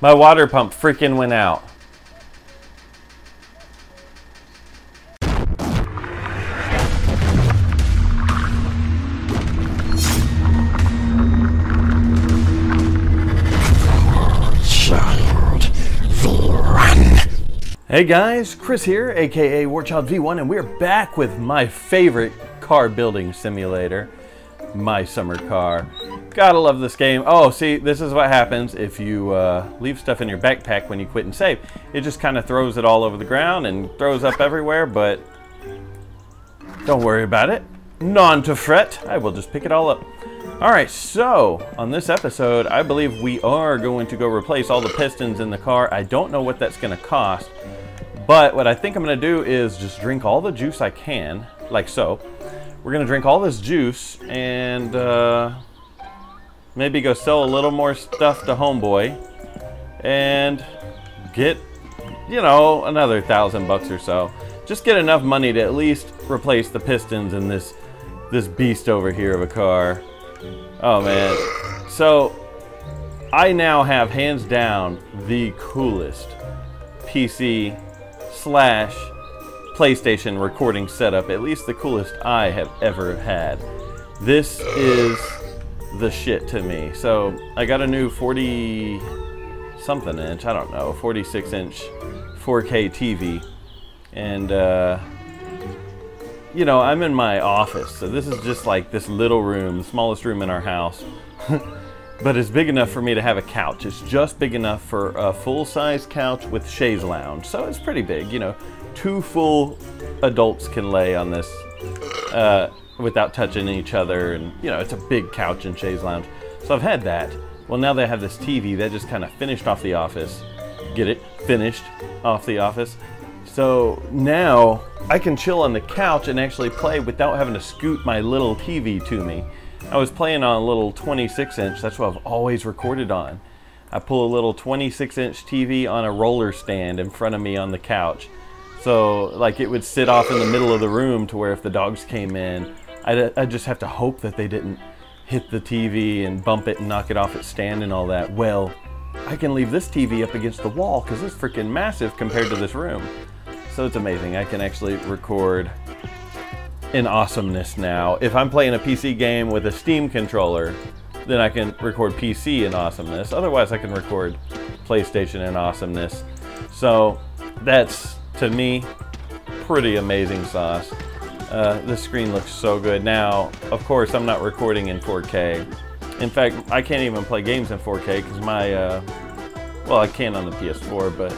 My water pump freaking went out. Hey guys, Chris here, aka Warchild V1, and we're back with my favorite car building simulator, My Summer Car. Gotta love this game. Oh, see, this is what happens if you leave stuff in your backpack when you quit and save. It just kind of throws it all over the ground and throws up everywhere, but don't worry about it. None to fret. I will just pick it all up. Alright, so on this episode, I believe we are going to go replace all the pistons in the car. I don't know what that's going to cost. But what I think I'm going to do is just drink all the juice I can, like so. We're going to drink all this juice and maybe go sell a little more stuff to Homeboy and get, you know, another $1,000 or so. Just get enough money to at least replace the pistons in this beast over here of a car. Oh man. So I now have hands down the coolest PC / PlayStation recording setup, at least the coolest I have ever had. This is the shit to me. So I got a new 40 something inch, I don't know, 46 inch 4K TV, and you know, I'm in my office, so this is just like this little room, the smallest room in our house. But it's big enough for me to have a couch. It's just big enough for a full-size couch with chaise lounge. So it's pretty big, you know. 2 full adults can lay on this without touching each other. And, you know, it's a big couch and chaise lounge. So I've had that. Well, now they have this TV that just kind of finished off the office. Get it? Finished off the office. So now I can chill on the couch and actually play without having to scoot my little TV to me. I was playing on a little 26 inch, that's what I've always recorded on. I pull a little 26 inch TV on a roller stand in front of me on the couch. So like it would sit off in the middle of the room to where if the dogs came in, I'd just have to hope that they didn't hit the TV and bump it and knock it off its stand and all that. Well, I can leave this TV up against the wall because it's freaking massive compared to this room. So it's amazing, I can actually record in awesomeness now. If I'm playing a PC game with a Steam controller, then I can record PC in awesomeness. Otherwise I can record PlayStation in awesomeness. So that's, to me, pretty amazing sauce. This screen looks so good. Now, of course, I'm not recording in 4K. In fact, I can't even play games in 4K because my, well, I can on the PS4, but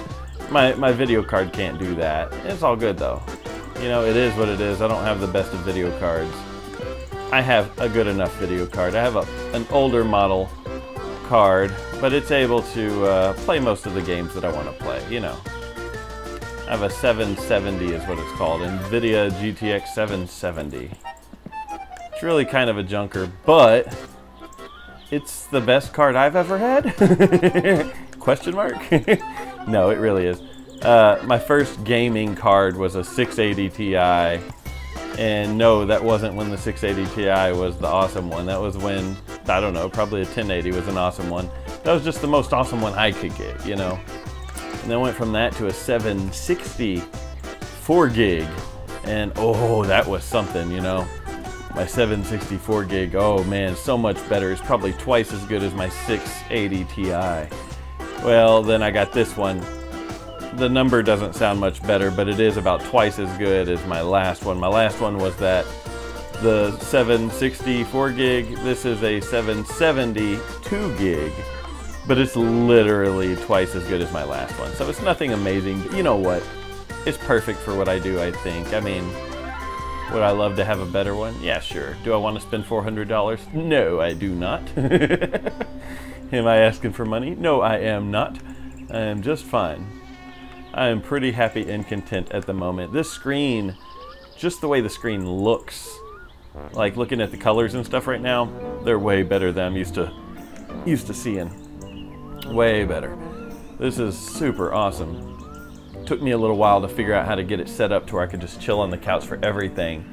my video card can't do that. It's all good though. You know, it is what it is. I don't have the best of video cards. I have a good enough video card. I have an older model card, but it's able to play most of the games that I want to play, you know. I have a 770 is what it's called, NVIDIA GTX 770. It's really kind of a junker, but it's the best card I've ever had? Question mark? No, it really is. My first gaming card was a 680 Ti, and no, that wasn't when the 680 Ti was the awesome one. That was when, I don't know, probably a 1080 was an awesome one. That was just the most awesome one I could get, you know. And then went from that to a 760 4 gig, and oh, that was something, you know. My 764 gig, oh man, so much better. It's probably twice as good as my 680 Ti. Well, then I got this one. The number doesn't sound much better, but it is about twice as good as my last one. My last one was the 764 gig. This is a 772 gig, but it's literally twice as good as my last one. So it's nothing amazing, but you know what? It's perfect for what I do, I think. I mean, would I love to have a better one? Yeah, sure. Do I want to spend $400? No, I do not. Am I asking for money? No, I am not. I am just fine. I am pretty happy and content at the moment. This screen, just the way the screen looks, like looking at the colors and stuff right now, they're way better than I'm used to seeing. Way better. This is super awesome. Took me a little while to figure out how to get it set up to where I could just chill on the couch for everything.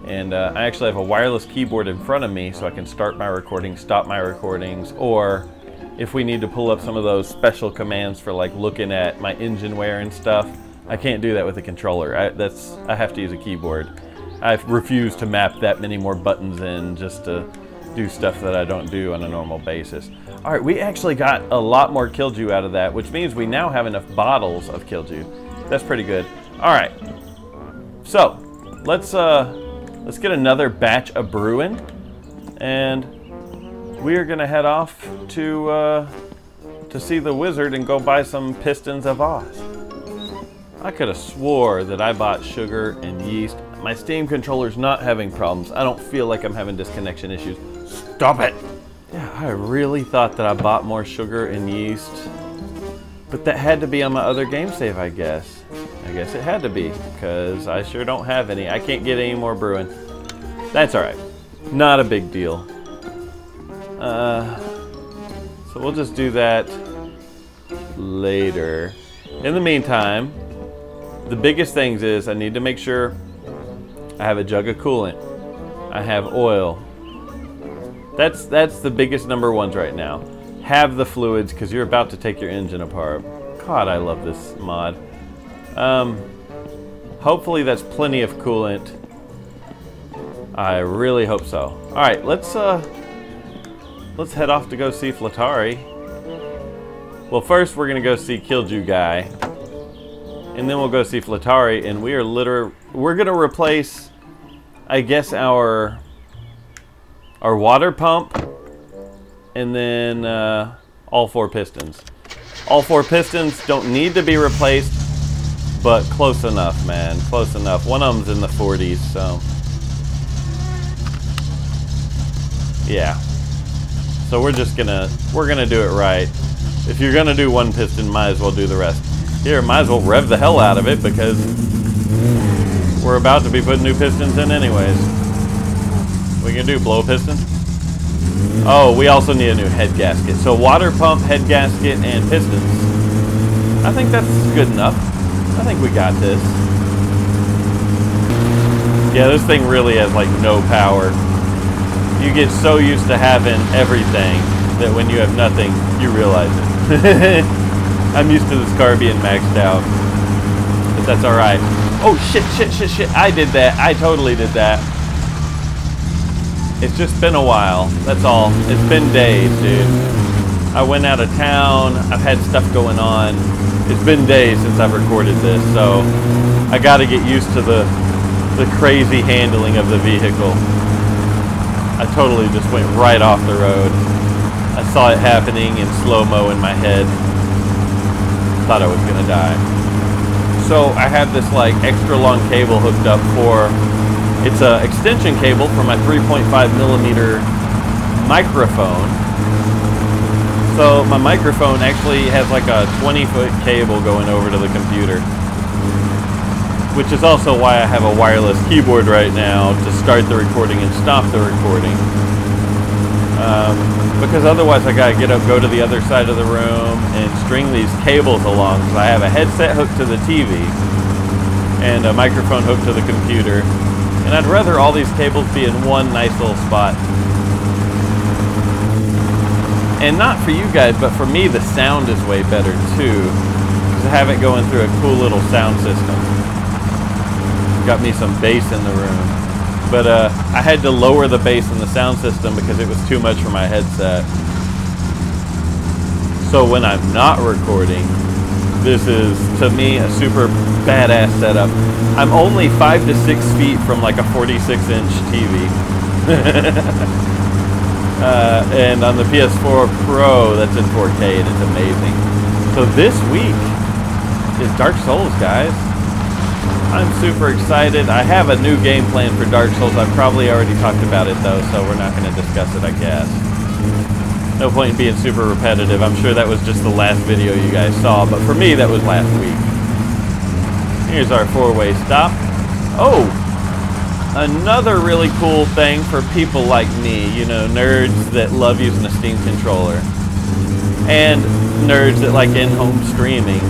And I actually have a wireless keyboard in front of me so I can start my recordings, stop my recordings, or if we need to pull up some of those special commands for like looking at my engine wear and stuff. I can't do that with a controller. I have to use a keyboard. I refuse to map that many more buttons in just to do stuff that I don't do on a normal basis. All right, we actually got a lot more Killdew out of that, which means we now have enough bottles of Killdew. That's pretty good. All right, so let's get another batch of brewing, and we are gonna head off to see the wizard and go buy some Pistons of Oz. I could have swore that I bought sugar and yeast. My Steam controller's not having problems. I don't feel like I'm having disconnection issues. Stop it! Yeah, I really thought that I bought more sugar and yeast. But that had to be on my other game save, I guess. I guess it had to be, because I sure don't have any. I can't get any more brewing. That's alright. Not a big deal. So we'll just do that later. In the meantime, the biggest things is I need to make sure I have a jug of coolant. I have oil. That's the biggest number ones right now. Have the fluids, because you're about to take your engine apart. God, I love this mod. Hopefully that's plenty of coolant. I really hope so. All right, let's head off to go see Flatari. Well, first we're gonna go see Killdew guy, and then we'll go see Flatari, and we're gonna replace, I guess, our water pump, and then all 4 pistons. All 4 pistons don't need to be replaced, but close enough, man, close enough. One of them's in the 40s, so yeah. So we're gonna do it right. If you're gonna do one piston, might as well do the rest. Here, might as well rev the hell out of it, because we're about to be putting new pistons in anyways. We can do blow piston. Oh, we also need a new head gasket. So water pump, head gasket, and pistons. I think that's good enough. I think we got this. Yeah, this thing really has like no power. You get so used to having everything that when you have nothing, you realize it. I'm used to this car being maxed out, but that's all right. Oh, shit. I did that. I totally did that. It's just been a while. That's all. It's been days, dude. I went out of town. I've had stuff going on. It's been days since I've recorded this, so I got to get used to the crazy handling of the vehicle. I totally just went right off the road. I saw it happening in slow-mo in my head. Thought I was gonna die. So I have this like extra long cable hooked up for, it's an extension cable for my 3.5mm microphone. So my microphone actually has like a 20-foot cable going over to the computer, which is also why I have a wireless keyboard right now to start the recording and stop the recording. Because otherwise I gotta get up, go to the other side of the room, and string these cables along. So I have a headset hooked to the TV and a microphone hooked to the computer. And I'd rather all these cables be in one nice little spot. And not for you guys, but for me, the sound is way better too, because I have it going through a cool little sound system. Got me some bass in the room, but I had to lower the bass in the sound system because it was too much for my headset. So when I'm not recording, this is, to me, a super badass setup. I'm only 5 to 6 feet from like a 46-inch TV. And on the PS4 Pro, that's in 4K, and it's amazing. So this week is Dark Souls, guys. I'm super excited. I have a new game plan for Dark Souls. I've probably already talked about it though, so we're not going to discuss it, I guess. No point in being super repetitive. I'm sure that was just the last video you guys saw, but for me, that was last week. Here's our 4-way stop. Oh, another really cool thing for people like me, you know, nerds that love using a Steam controller, and nerds that like in-home streaming.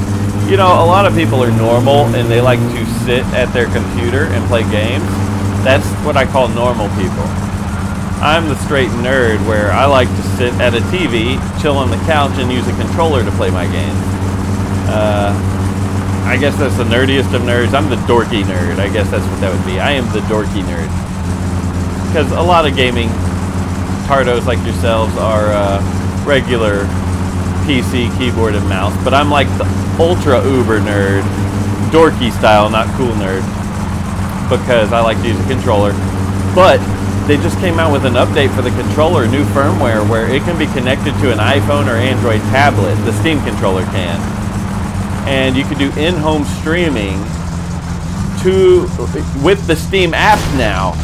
You know, a lot of people are normal and they like to sit at their computer and play games. That's what I call normal people. I'm the straight nerd where I like to sit at a TV, chill on the couch, and use a controller to play my games. I guess that's the nerdiest of nerds. I'm the dorky nerd. I guess that's what that would be. I am the dorky nerd. Because a lot of gaming tardos like yourselves are regular PC, keyboard, and mouse. But I'm like the ultra uber nerd. Dorky style, not cool nerd. Because I like to use a controller. But they just came out with an update for the controller, new firmware, where it can be connected to an iPhone or Android tablet. The Steam controller can. And you can do in-home streaming with the Steam app now.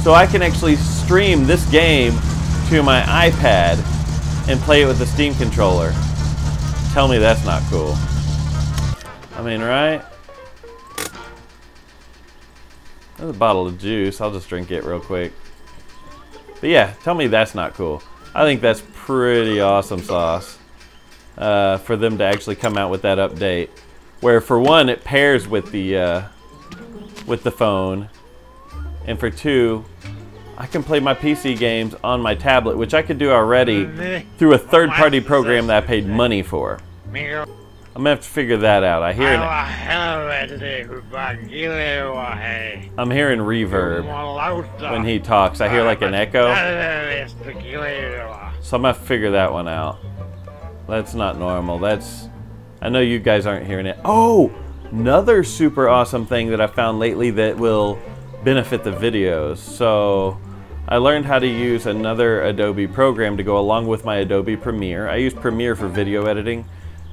So I can actually stream this game to my iPad and play it with the Steam controller. Tell me that's not cool. I mean, right? There's a bottle of juice. I'll just drink it real quick. But yeah, tell me that's not cool. I think that's pretty awesome sauce. For them to actually come out with that update, where for one it pairs with the phone, and for two, I can play my PC games on my tablet, which I could do already through a third-party program that I paid money for. I'm gonna have to figure that out. I'm hearing reverb when he talks. I hear like an echo, so I'm gonna have to figure that one out. That's not normal. I know you guys aren't hearing it. Oh, another super awesome thing that I found lately that will benefit the videos. So I learned how to use another Adobe program to go along with my Adobe Premiere. I use Premiere for video editing.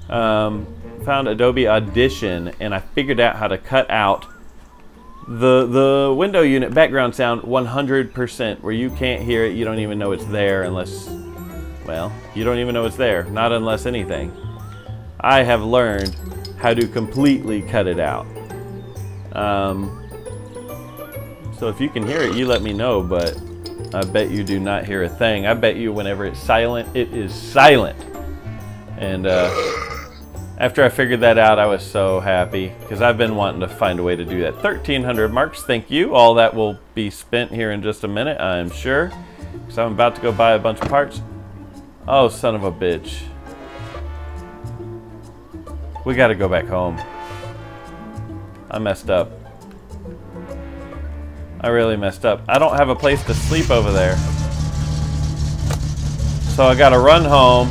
Found Adobe Audition, and I figured out how to cut out the window unit background sound 100%, where you can't hear it. You don't even know it's there unless... Well, you don't even know it's there, not unless anything. I have learned how to completely cut it out. So if you can hear it, you let me know, but I bet you do not hear a thing. I bet you whenever it's silent, it is silent. And after I figured that out, I was so happy, because I've been wanting to find a way to do that. 1,300 marks, thank you. All that will be spent here in just a minute, I'm sure, because I'm about to go buy a bunch of parts. Oh, son of a bitch. We gotta go back home. I messed up. I really messed up. I don't have a place to sleep over there. So I gotta run home,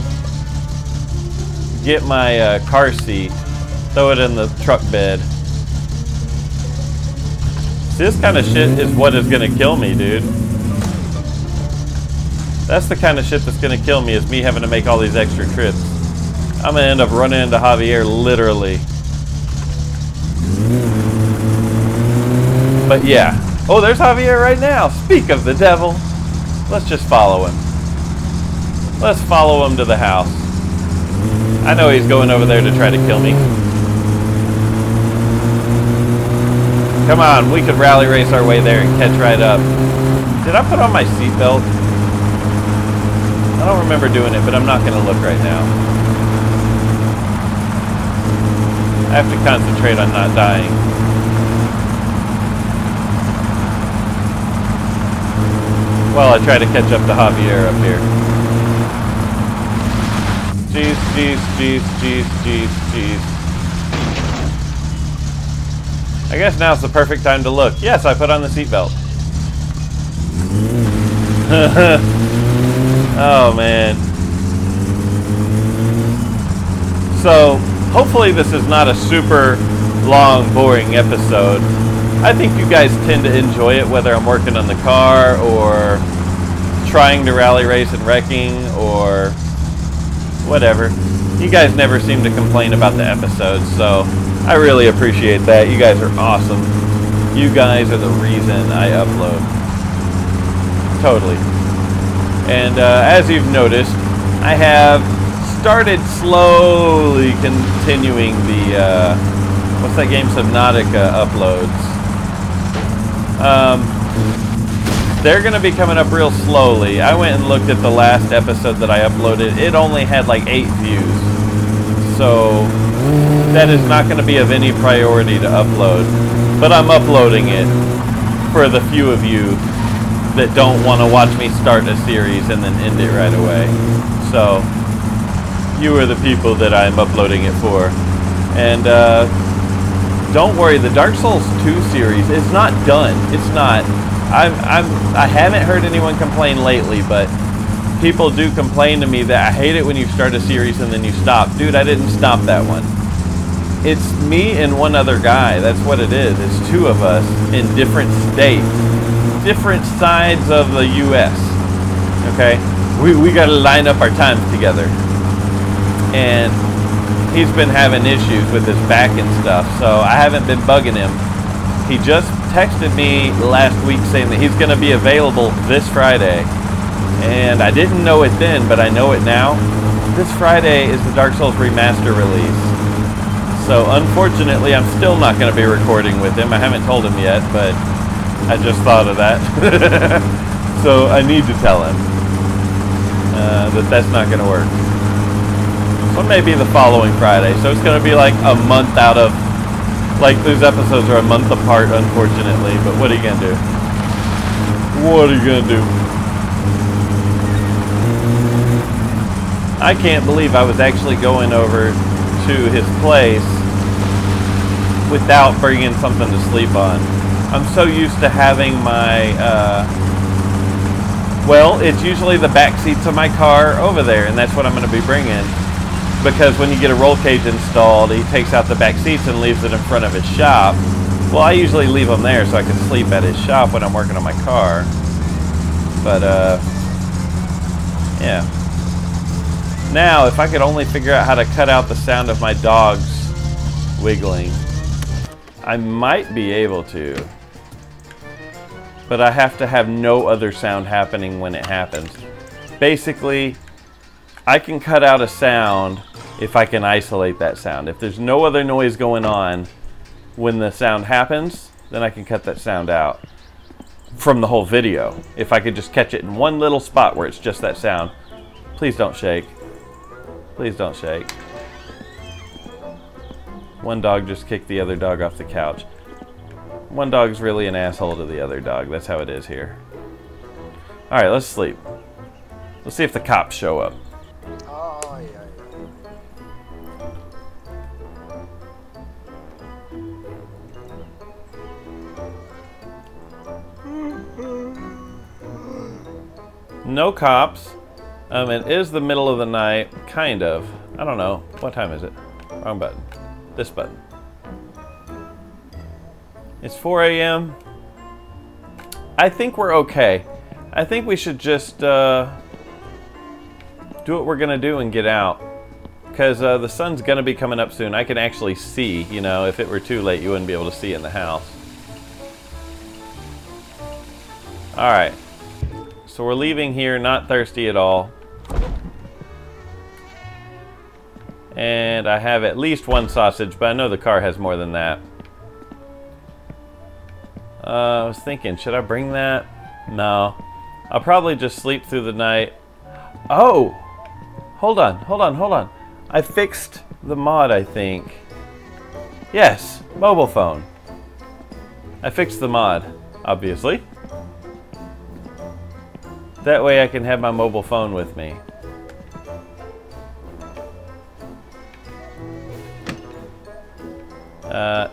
get my car seat, throw it in the truck bed. This kind of shit is what is gonna kill me, dude. That's the kind of shit that's gonna kill me, is me having to make all these extra trips. I'm gonna end up running into Javier, literally. But yeah. Oh, there's Javier right now. Speak of the devil. Let's just follow him. Let's follow him to the house. I know he's going over there to try to kill me. Come on, we could rally race our way there and catch right up. Did I put on my seatbelt? I don't remember doing it, but I'm not going to look right now. I have to concentrate on not dying. While I try to catch up to Javier up here. Jeez, jeez, jeez, jeez, jeez, jeez. I guess now's the perfect time to look. Yes, I put on the seatbelt. Oh man. So, hopefully this is not a super long, boring episode. I think you guys tend to enjoy it, whether I'm working on the car or trying to rally race and wrecking or whatever. You guys never seem to complain about the episodes, so I really appreciate that. You guys are awesome. You guys are the reason I upload. Totally. And as you've noticed, I have started slowly continuing the, what's that game, Subnautica uploads. They're going to be coming up real slowly. I went and looked at the last episode that I uploaded. It only had like 8 views. So that is not going to be of any priority to upload. But I'm uploading it for the few of you that don't want to watch me start a series and then end it right away. So, you are the people that I'm uploading it for. And don't worry, the Dark Souls 2 series is not done. It's not. I haven't heard anyone complain lately, but people do complain to me that I hate it when you start a series and then you stop. Dude, I didn't stop that one. It's me and one other guy. That's what it is. It's two of us in different states, different sides of the U.S. Okay? We got to line up our times together. And he's been having issues with his back and stuff, so I haven't been bugging him. He just texted me last week saying that he's going to be available this Friday. And I didn't know it then, but I know it now. This Friday is the Dark Souls Remaster release. So unfortunately, I'm still not going to be recording with him. I haven't told him yet, but I just thought of that. So I need to tell him that that's not going to work. So maybe the following Friday. So it's going to be like a month out of, like those episodes are a month apart, unfortunately. But what are you going to do? What are you going to do? I can't believe I was actually going over to his place without bringing something to sleep on. I'm so used to having my, well, it's usually the back seats of my car over there, and that's what I'm going to be bringing. Because when you get a roll cage installed, he takes out the back seats and leaves it in front of his shop. Well, I usually leave them there so I can sleep at his shop when I'm working on my car. But, yeah. Now, if I could only figure out how to cut out the sound of my dogs wiggling, I might be able to. But I have to have no other sound happening when it happens. Basically, I can cut out a sound if I can isolate that sound. If there's no other noise going on when the sound happens, then I can cut that sound out from the whole video. If I could just catch it in one little spot where it's just that sound. Please don't shake. Please don't shake. One dog just kicked the other dog off the couch. One dog's really an asshole to the other dog. That's how it is here. Alright, let's sleep. Let's see if the cops show up. Oh, yeah, No cops. It is the middle of the night, kind of. I don't know. What time is it? Wrong button. This button. It's 4 a.m. I think we're okay. I think we should just do what we're gonna do and get out. Because the sun's gonna be coming up soon. I can actually see, you know, if it were too late, you wouldn't be able to see in the house. Alright. So we're leaving here, not thirsty at all. And I have at least one sausage, but I know the car has more than that. I was thinking, should I bring that? No. I'll probably just sleep through the night. Oh! Hold on. I fixed the mod, I think. Yes, mobile phone. I fixed the mod, obviously. That way I can have my mobile phone with me.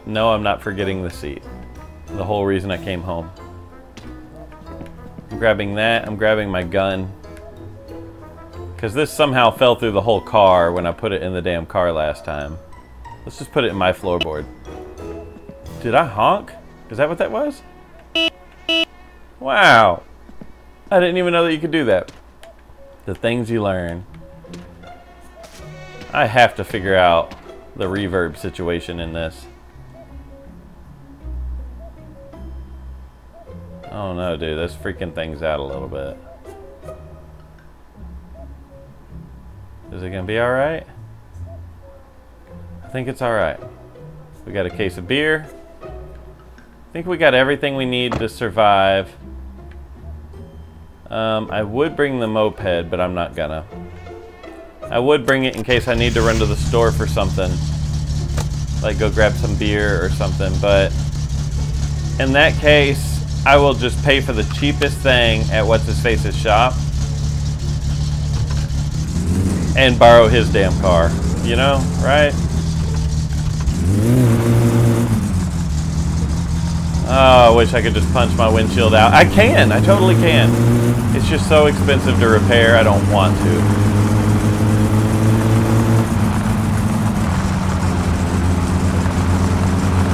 No, I'm not forgetting the seat. The whole reason I came home. I'm grabbing that. I'm grabbing my gun. Because this somehow fell through the whole car when I put it in the damn car last time. Let's just put it in my floorboard. Did I honk? Is that what that was? Wow. I didn't even know that you could do that. The things you learn. I have to figure out the reverb situation in this. Oh no, dude, this freaking thing's out a little bit. Is it gonna be alright? I think it's alright. We got a case of beer. I think we got everything we need to survive. I would bring the moped, but I'm not gonna. I would bring it in case I need to run to the store for something. Like go grab some beer or something, but in that case, I will just pay for the cheapest thing at what's-his-face's shop and borrow his damn car. You know, right? Oh, I wish I could just punch my windshield out. I can, I totally can. It's just so expensive to repair, I don't want to.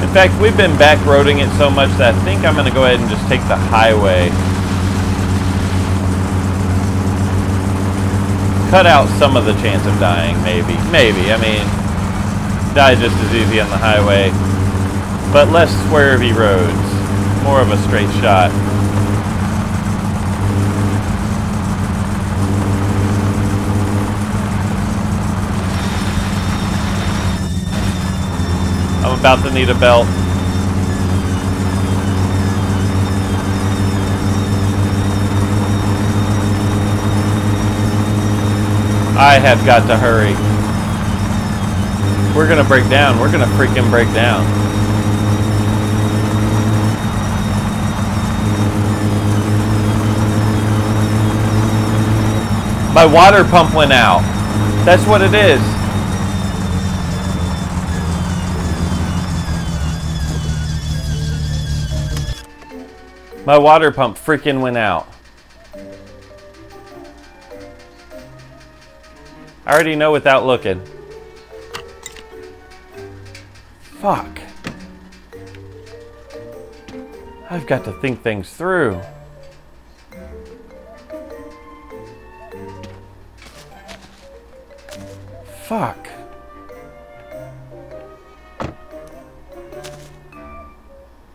In fact, we've been back-roading it so much that I think I'm going to go ahead and just take the highway. Cut out some of the chance of dying, maybe. Maybe, I mean, die just as easy on the highway. But less swervy roads. More of a straight shot. I'm about to need a belt. I have got to hurry. We're gonna break down. We're gonna freaking break down. My water pump went out. That's what it is. My water pump freaking went out. I already know without looking. Fuck. I've got to think things through. Fuck.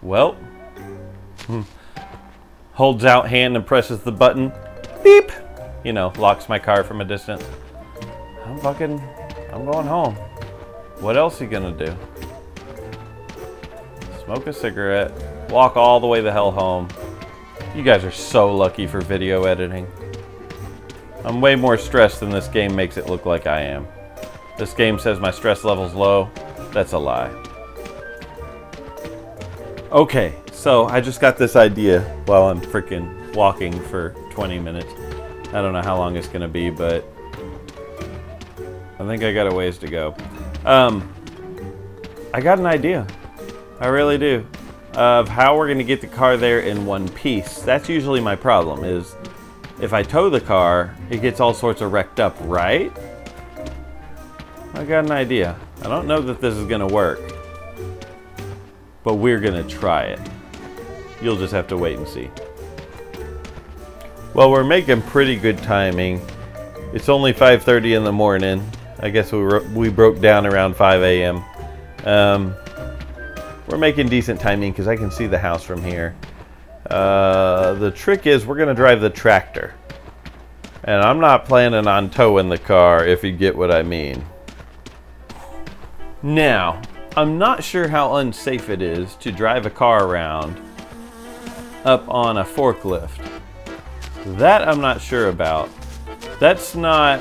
Well. Holds out hand and presses the button. Beep. You know, locks my car from a distance. I'm going home. What else are you gonna do? Smoke a cigarette. Walk all the way the hell home. You guys are so lucky for video editing. I'm way more stressed than this game makes it look like I am. This game says my stress level's low. That's a lie. Okay, so I just got this idea while I'm freaking walking for 20 minutes. I don't know how long it's gonna be, but I think I got a ways to go. I got an idea. I really do. Of how we're gonna get the car there in one piece. That's usually my problem, is if I tow the car, it gets all sorts of wrecked up, right? I got an idea. I don't know that this is gonna work, but we're gonna try it. You'll just have to wait and see. Well, we're making pretty good timing. It's only 5:30 in the morning. I guess we broke down around 5 a.m. We're making decent timing because I can see the house from here. The trick is we're gonna drive the tractor. And I'm not planning on towing the car, if you get what I mean. Now, I'm not sure how unsafe it is to drive a car around up on a forklift. That I'm not sure about. That's not,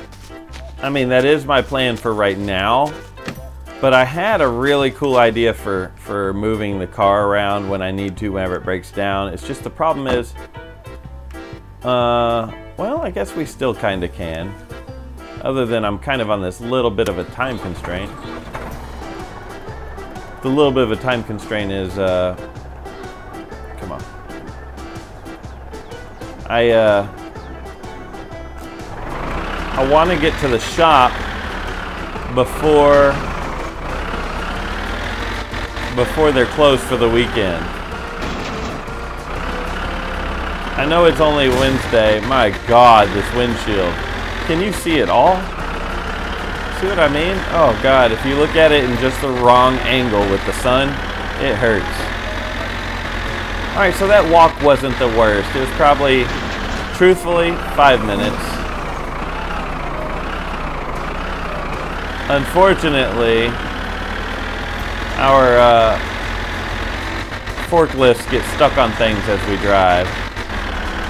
I mean, that is my plan for right now, but I had a really cool idea for moving the car around when I need to, whenever it breaks down. It's just the problem is, well, I guess we still kind of can, other than I'm kind of on this little bit of a time constraint. The little bit of a time constraint is, come on. I want to get to the shop before they're closed for the weekend. I know it's only Wednesday. My God, this windshield. Can you see it all? See what I mean? Oh God, if you look at it in just the wrong angle with the sun, it hurts. Alright, so that walk wasn't the worst. It was probably, truthfully, 5 minutes. Unfortunately, our forklifts get stuck on things as we drive,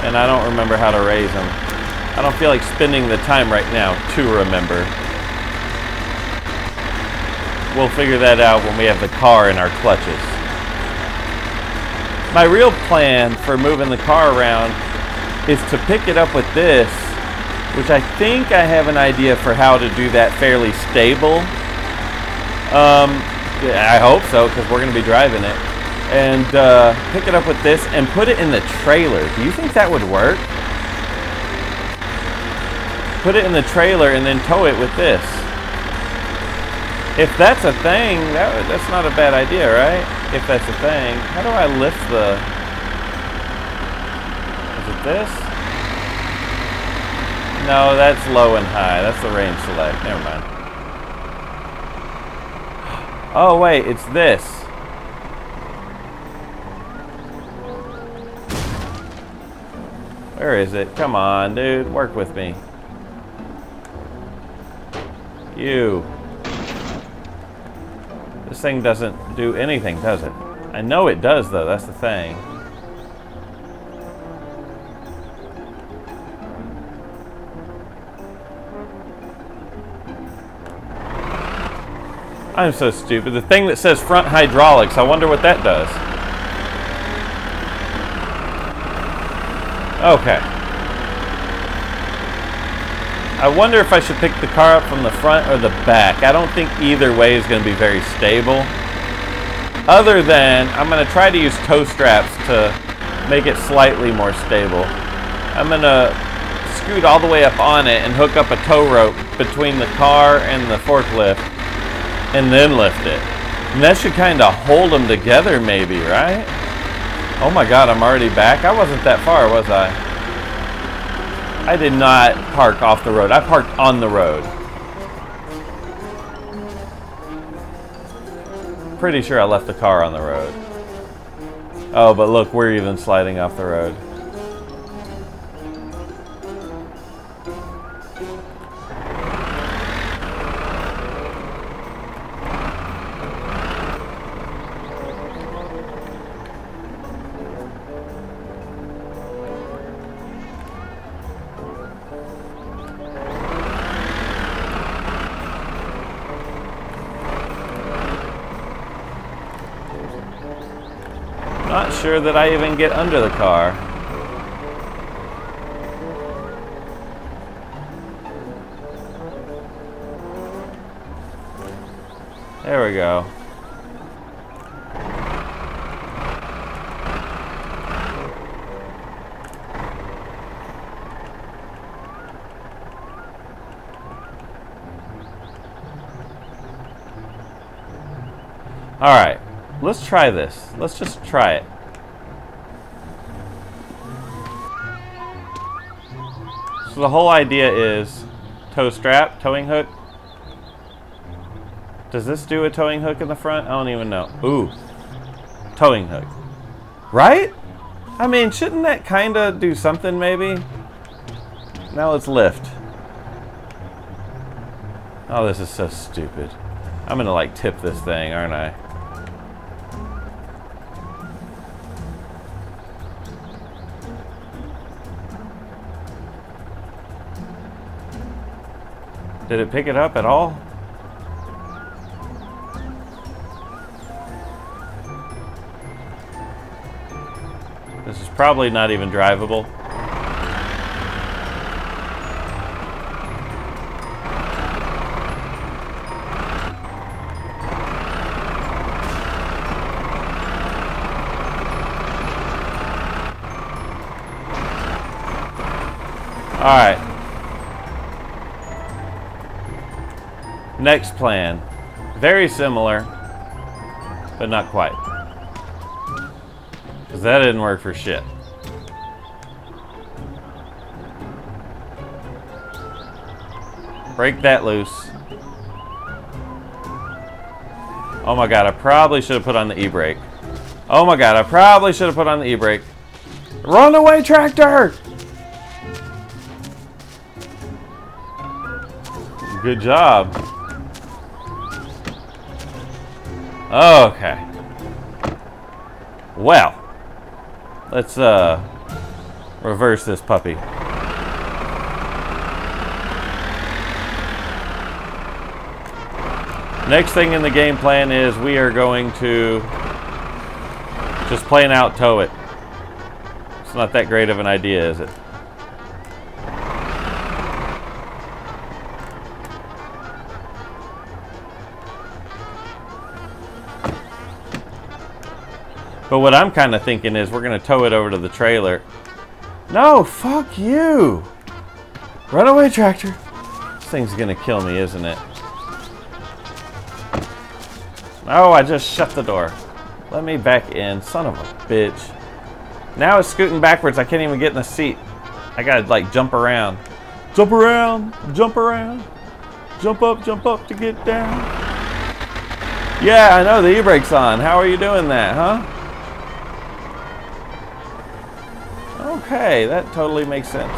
and I don't remember how to raise them. I don't feel like spending the time right now to remember. We'll figure that out when we have the car in our clutches. My real plan for moving the car around is to pick it up with this, which I think I have an idea for how to do that fairly stable. Yeah, I hope so, because we're going to be driving it. And pick it up with this and put it in the trailer. Do you think that would work? Put it in the trailer and then tow it with this. If that's a thing, that's not a bad idea, right? If that's a thing. How do I lift the... Is it this? No, that's low and high. That's the range select. Never mind. Oh, wait, it's this. Where is it? Come on, dude. Work with me. You. This thing doesn't do anything, does it? I know it does, though. That's the thing. I'm so stupid. The thing that says front hydraulics, I wonder what that does. Okay. I wonder if I should pick the car up from the front or the back. I don't think either way is going to be very stable. Other than, I'm going to try to use tow straps to make it slightly more stable. I'm going to scoot all the way up on it and hook up a tow rope between the car and the forklift and then lift it. And that should kind of hold them together maybe, right? Oh my God, I'm already back? I wasn't that far, was I? I did not park off the road. I parked on the road. Pretty sure I left the car on the road. Oh, but look, we're even sliding off the road. Not sure that I even get under the car. There we go. All right. Let's try this. Let's just try it. So the whole idea is tow strap, towing hook. Does this do a towing hook in the front? I don't even know. Ooh. Towing hook. Right? I mean, shouldn't that kind of do something maybe? Now let's lift. Oh, this is so stupid. I'm gonna like tip this thing, aren't I? Did it pick it up at all? This is probably not even drivable. All right. Next plan. Very similar, but not quite. Because that didn't work for shit. Break that loose. Oh my God, I probably should have put on the e-brake. Oh my God, I probably should have put on the e-brake. Run away, tractor! Good job. Okay. Well, let's reverse this puppy. Next thing in the game plan is we are going to Just plain out tow it. It's not that great of an idea, is it? But what I'm kind of thinking is we're going to tow it over to the trailer. No, fuck you. Run away, tractor. This thing's going to kill me, isn't it? Oh, I just shut the door. Let me back in. Son of a bitch. Now it's scooting backwards. I can't even get in the seat. I got to, like, jump around. Jump around. Jump around. Jump up to get down. Yeah, I know. The e-brake's on. How are you doing that, huh? Okay, that totally makes sense.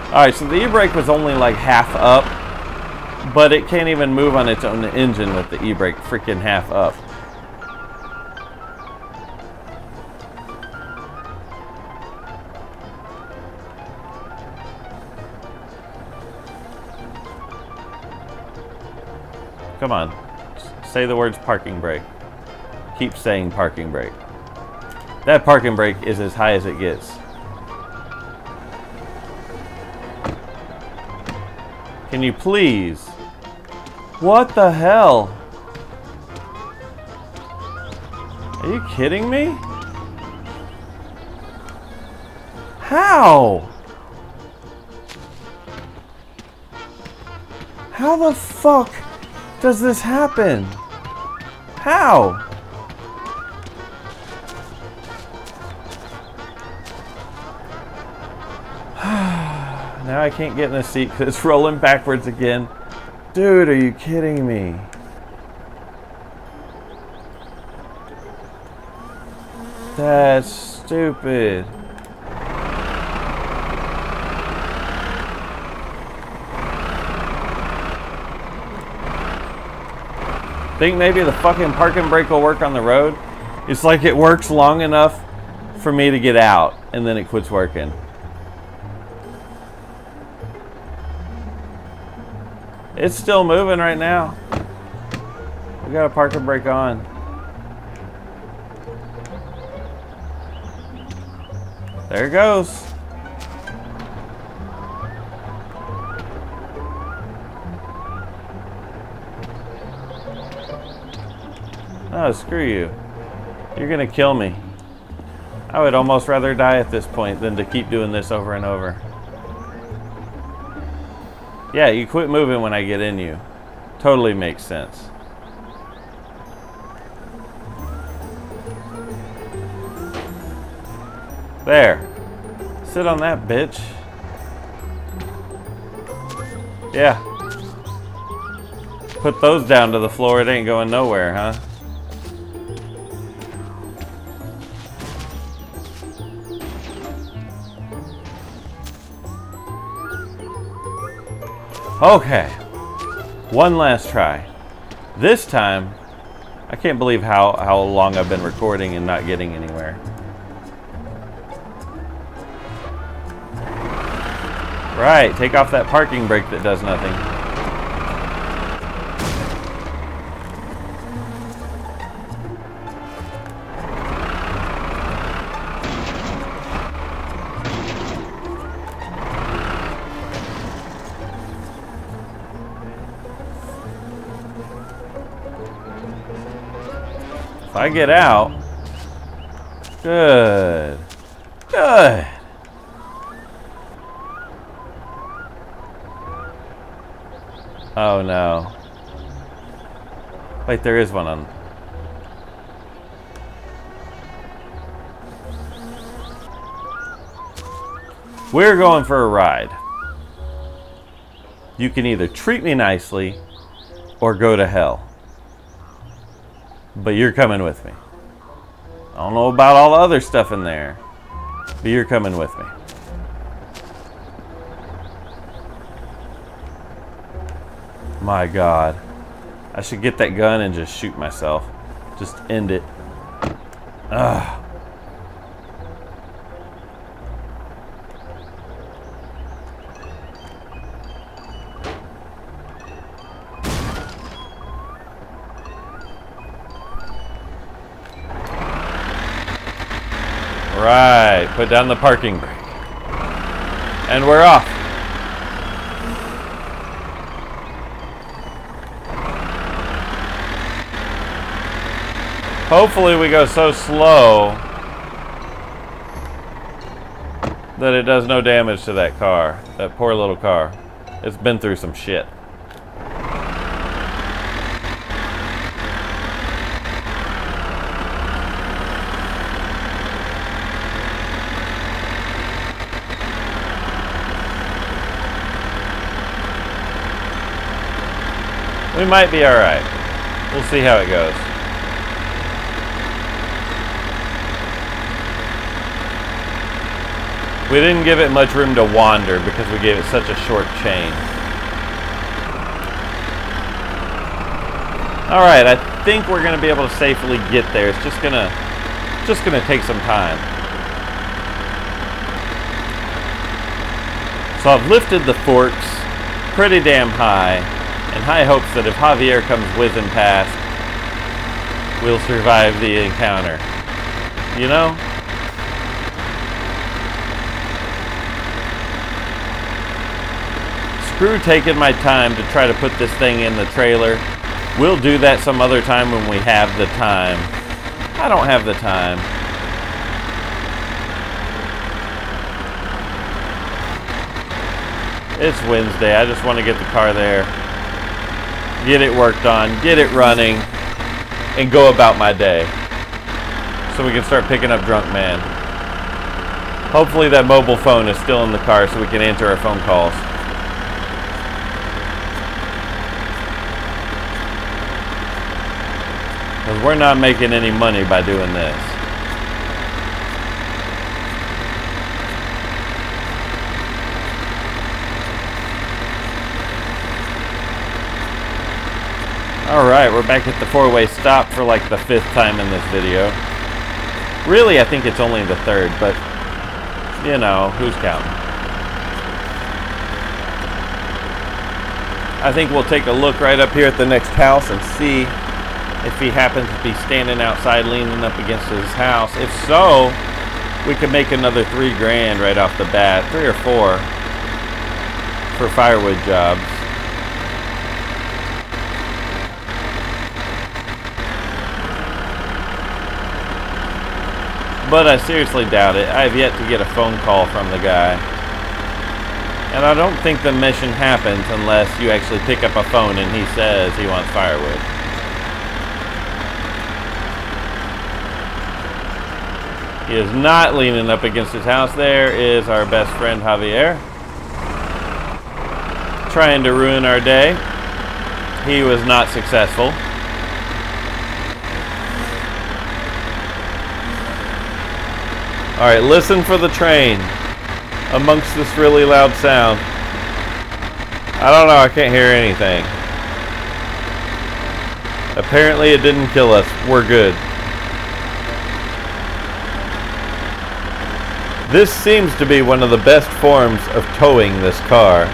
Alright, so the e-brake was only like half up, but it can't even move on its own engine with the e-brake freaking half up. Come on, say the words parking brake. Keep saying parking brake. That parking brake is as high as it gets. Can you please? What the hell? Are you kidding me? How? How the fuck does this happen? How? Now I can't get in the seat because it's rolling backwards again. Dude, are you kidding me? That's stupid. Think maybe the fucking parking brake will work on the road? It's like it works long enough for me to get out and then it quits working. It's still moving right now. We got a parking brake on. There it goes. Oh, screw you. You're gonna kill me. I would almost rather die at this point than to keep doing this over and over. Yeah, you quit moving when I get in you. Totally makes sense. There. Sit on that, bitch. Yeah. Put those down to the floor, it ain't going nowhere, huh? Okay, one last try. This time, I can't believe how long I've been recording and not getting anywhere. Right, take off that parking brake that does nothing. If I get out, good, good. Oh no. Wait, there is one on. We're going for a ride. You can either treat me nicely or go to hell. But you're coming with me. I don't know about all the other stuff in there, but you're coming with me. My God. I should get that gun and just shoot myself. Just end it. Ugh. Right, put down the parking brake. And we're off. Hopefully we go so slow that it does no damage to that car. That poor little car. It's been through some shit. We might be alright. We'll see how it goes. We didn't give it much room to wander because we gave it such a short chain. Alright, I think we're going to be able to safely get there. It's just gonna take some time. So I've lifted the forks pretty damn high, in high hopes that if Javier comes whizzing past, we'll survive the encounter. You know? Screw taking my time to try to put this thing in the trailer. We'll do that some other time when we have the time. I don't have the time. It's Wednesday. I just want to get the car there, get it worked on, get it running, and go about my day. So we can start picking up Drunk Man. Hopefully that mobile phone is still in the car so we can answer our phone calls. Because we're not making any money by doing this. Alright, we're back at the four-way stop for like the 5th time in this video. Really, I think it's only the 3rd, but, you know, who's counting? I think we'll take a look right up here at the next house and see if he happens to be standing outside leaning up against his house. If so, we could make another $3 grand right off the bat, 3 or 4 for firewood jobs. But I seriously doubt it. I have yet to get a phone call from the guy. And I don't think the mission happens unless you actually pick up a phone and he says he wants firewood. He is not leaning up against his house. There is our best friend Javier, trying to ruin our day. He was not successful. Alright, listen for the train amongst this really loud sound. I don't know, I can't hear anything. Apparently it didn't kill us. We're good. This seems to be one of the best forms of towing this car.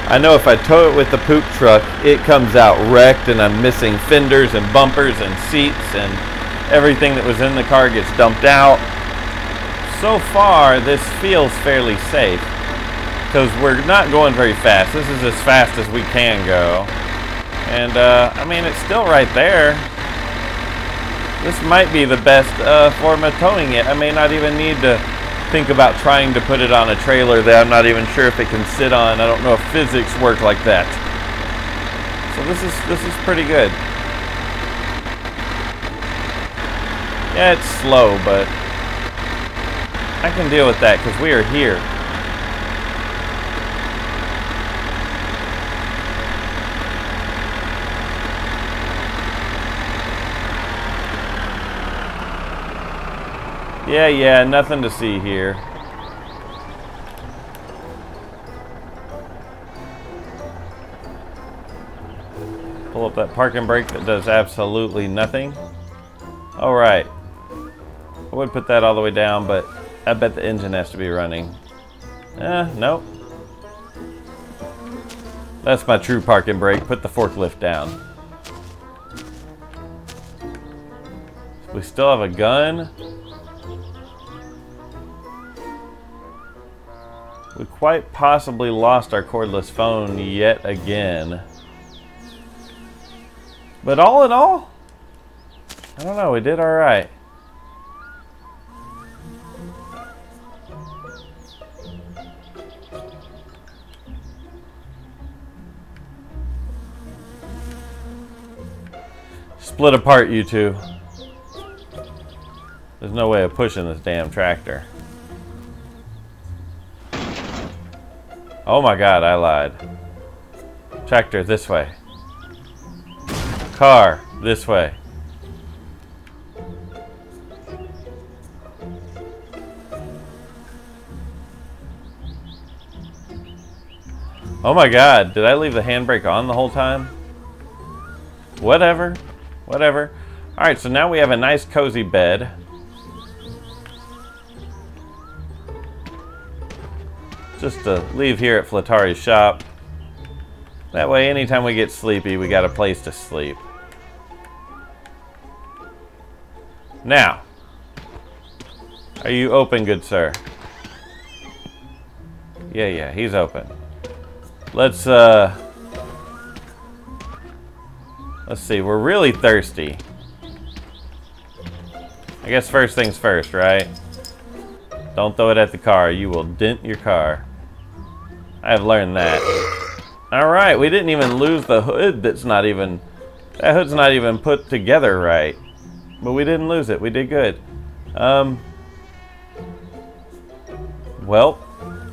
I know if I tow it with the poop truck, it comes out wrecked and I'm missing fenders and bumpers and seats and everything that was in the car gets dumped out. So far, this feels fairly safe because we're not going very fast. This is as fast as we can go. And, I mean, it's still right there. This might be the best form of towing it. I may not even need to think about trying to put it on a trailer that I'm not even sure if it can sit on. I don't know if physics work like that. So this is pretty good. Yeah, it's slow, but I can deal with that because we are here. Yeah, nothing to see here. Pull up that parking brake that does absolutely nothing. Alright. I would put that all the way down, but I bet the engine has to be running. Nope. That's my true parking brake. Put the forklift down. We still have a gun. We quite possibly lost our cordless phone yet again. But all in all, I don't know, we did all right. Split apart, you two. There's no way of pushing this damn tractor. Oh my God, I lied. Tractor, this way. Car, this way. Oh my God, did I leave the handbrake on the whole time? Whatever, whatever. All right, so now we have a nice cozy bed. Just to leave here at Flatari's shop. That way, anytime we get sleepy, we got a place to sleep. Now, are you open, good sir? Yeah, he's open. Let's see, we're really thirsty. I guess first things first, right? Don't throw it at the car, you will dent your car. I have learned that. Alright, we didn't even lose the hood that hood's not even put together right. But we didn't lose it, we did good. Well,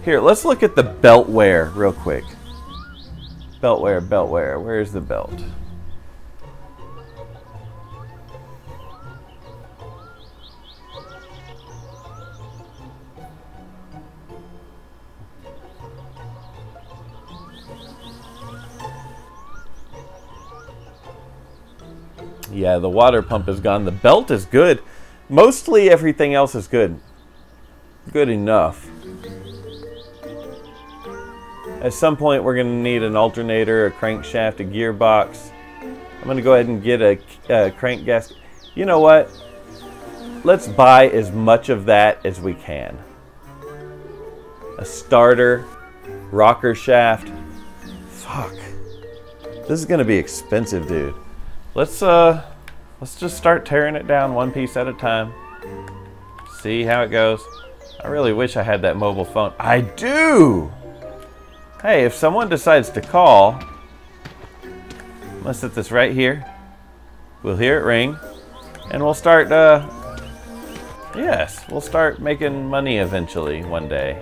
here, let's look at the belt wear real quick. Belt wear, where's the belt? Yeah, the water pump is gone. The belt is good. Mostly everything else is good. Good enough. At some point we're going to need an alternator, a crankshaft, a gearbox. I'm going to go ahead and get a crank gasket. You know what? Let's buy as much of that as we can. A starter, rocker shaft. Fuck. This is going to be expensive, dude. Let's just start tearing it down one piece at a time. See how it goes. I really wish I had that mobile phone. I do! Hey, if someone decides to call, I'm gonna set this right here. We'll hear it ring, and we'll start, yes, we'll start making money eventually one day.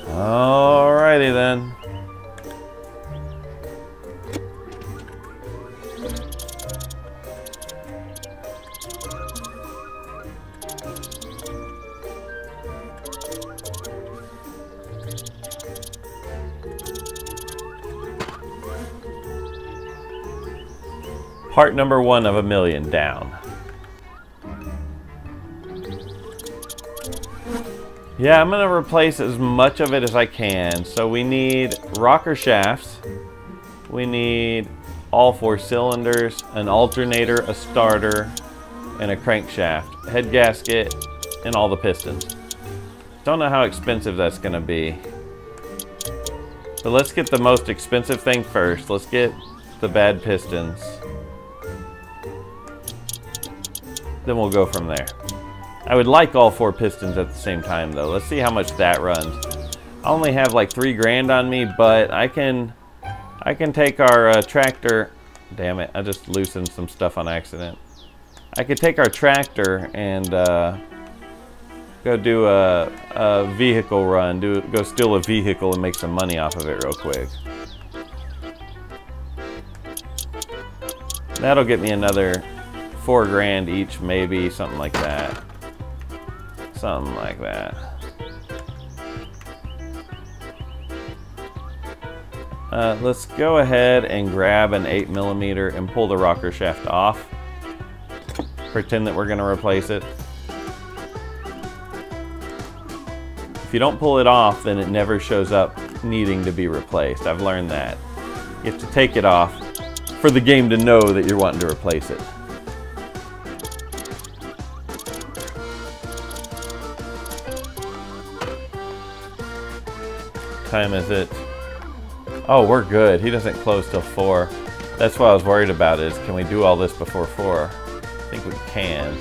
Alrighty then. Part number 1 of a million down. Yeah, I'm gonna replace as much of it as I can. So we need rocker shafts. We need all 4 cylinders, an alternator, a starter, and a crankshaft, head gasket, and all the pistons. Don't know how expensive that's gonna be. But let's get the most expensive thing first. Let's get the bad pistons. Then we'll go from there. I would like all 4 pistons at the same time though. Let's see how much that runs. I only have like 3 grand on me, but I can take our tractor. Damn it, I just loosened some stuff on accident. I could take our tractor and go do a vehicle run. Go steal a vehicle and make some money off of it real quick. That'll get me another 4 grand each, maybe, something like that. Something like that. Let's go ahead and grab an 8mm and pull the rocker shaft off. Pretend that we're going to replace it. If you don't pull it off, then it never shows up needing to be replaced. I've learned that. You have to take it off for the game to know that you're wanting to replace it. time is it? Oh, we're good. He doesn't close till 4. That's what I was worried about is, can we do all this before 4? I think we can.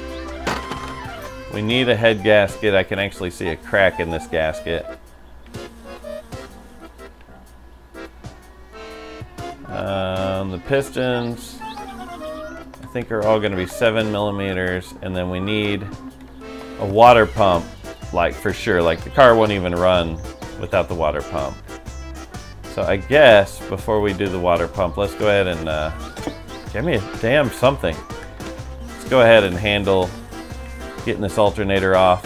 We need a head gasket. I can actually see a crack in this gasket. The pistons, I think, are all going to be 7 millimeters, and then we need a water pump, like for sure. Like the car won't even run without the water pump. So I guess before we do the water pump, let's go ahead and give me a damn something. Let's go ahead and handle getting this alternator off.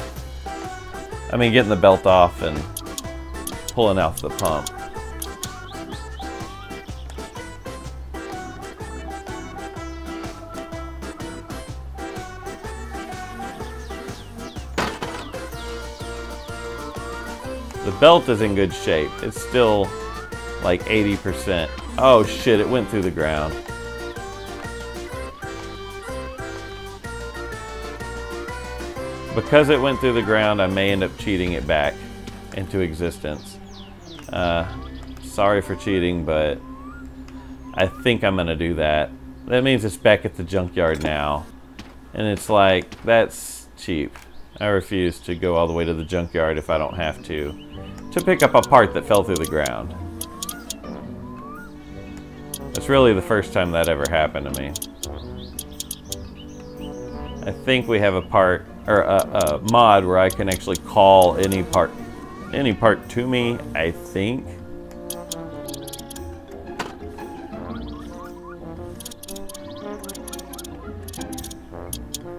I mean, getting the belt off and pulling out the pump. The belt is in good shape. It's still like 80%. Oh shit, it went through the ground. Because it went through the ground, I may end up cheating it back into existence. Sorry for cheating, but I think I'm gonna do that. That means it's back at the junkyard now. And it's like, that's cheap. I refuse to go all the way to the junkyard if I don't have to pick up a part that fell through the ground. That's really the first time that ever happened to me. I think we have a part, or a mod where I can actually call any part to me, I think.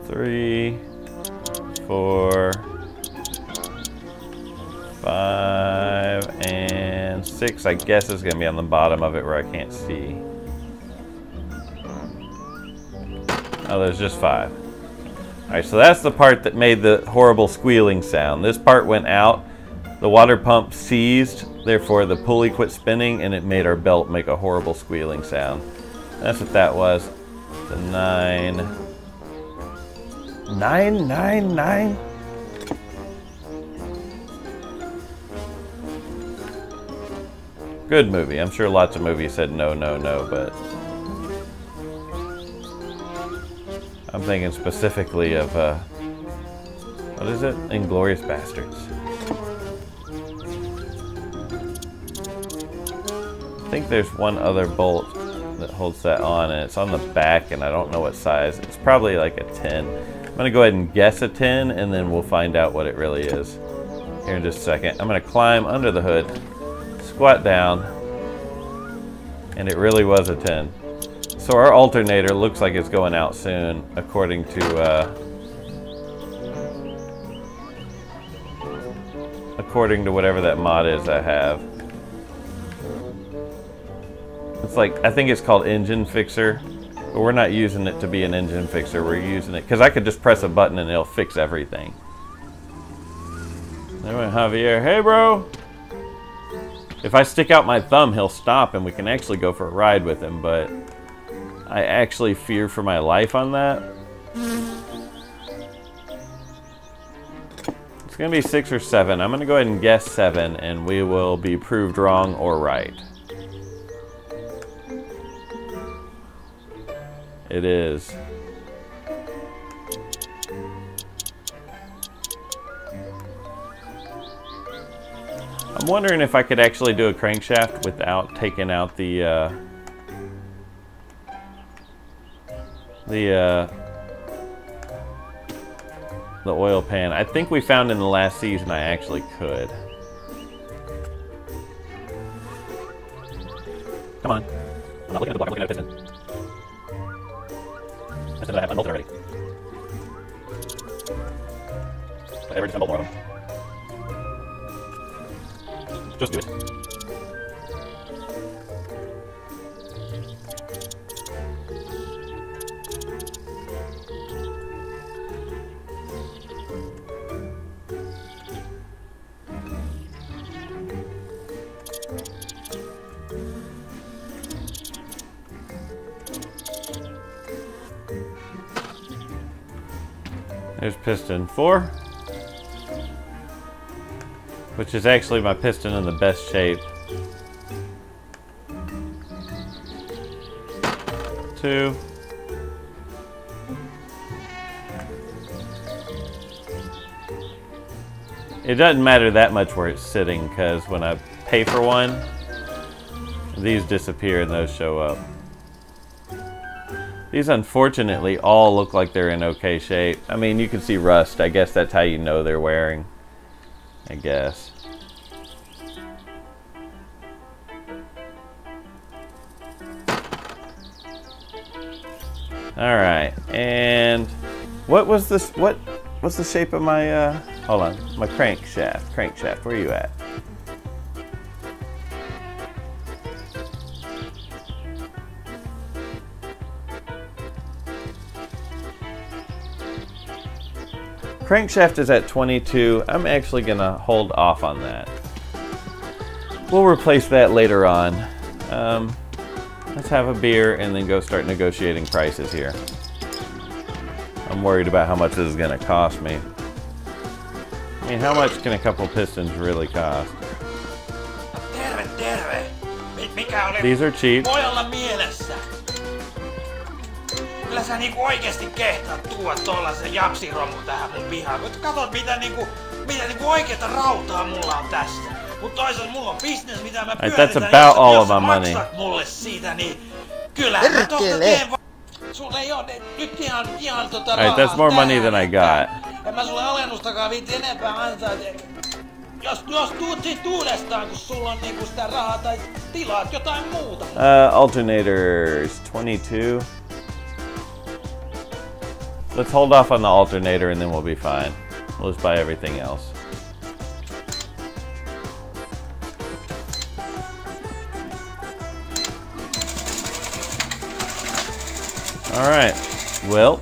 Three, 4, 5, and 6. I guess is going to be on the bottom of it where I can't see. Oh, there's just 5. Alright, so that's the part that made the horrible squealing sound. This part went out, the water pump seized, therefore the pulley quit spinning, and it made our belt make a horrible squealing sound. That's what that was. The 9. 999? Good movie. I'm sure lots of movies said no, no, no, but I'm thinking specifically of, what is it? Inglourious Bastards. I think there's one other bolt that holds that on, and it's on the back, and I don't know what size. It's probably like a 10. I'm going to go ahead and guess a 10, and then we'll find out what it really is here in just a second. I'm going to climb under the hood, squat down, and it really was a 10. So our alternator looks like it's going out soon, according to whatever that mod is I have. It's like, I think it's called Engine Fixer, but we're not using it to be an engine fixer. We're using it because I could just press a button and it'll fix everything. There went Javier. Hey, bro! If I stick out my thumb, he'll stop and we can actually go for a ride with him, but I actually fear for my life on that. It's going to be 6 or 7. I'm going to go ahead and guess 7, and we will be proved wrong or right. It is. I'm wondering if I could actually do a crankshaft without taking out the oil pan. I think we found in the last season I actually could. Come on. I'm not looking at the block, I'm looking at a piston. I said I have unbolted already. Whatever, just unbolt more of them. Just do it. There's piston 4. which is actually my piston in the best shape. 2. It doesn't matter that much where it's sitting, because when I pay for one, these disappear and those show up. These unfortunately all look like they're in okay shape. I mean, you can see rust. I guess that's how you know they're wearing. I guess. Alright, and what was this? What's the shape of my, hold on, my crankshaft? Crankshaft, where are you at? Crankshaft is at 22. I'm actually gonna hold off on that. We'll replace that later on. Let's have a beer and then go start negotiating prices here. I'm worried about how much this is gonna cost me. I mean, how much can a couple pistons really cost? Terve, terve! Mikä oli These are cheap. pojalla mielessä? Kyllä sä niinku oikeesti kehtaat tuoda tollasen japsiromun tähän mun pihaan. Katot mitä niinku oikeeta rautaa mulla on tässä. Mut toisaalta mulla on business mitä mä pyöritän. That's about all of my money. Jos sä maksat mulle siitä, niin kyllähän mä tosta teen sulle ei oo nyt ihan Alright, that's more money than I got. En mä sulle alennustakaan viitti enempää antaa. Jos tuut sit uudestaan, kun sulla on niinku sitä rahaa tai tilaat jotain muuta. Alternators, 22. Let's hold off on the alternator and then we'll be fine. We'll just buy everything else. Alright, well,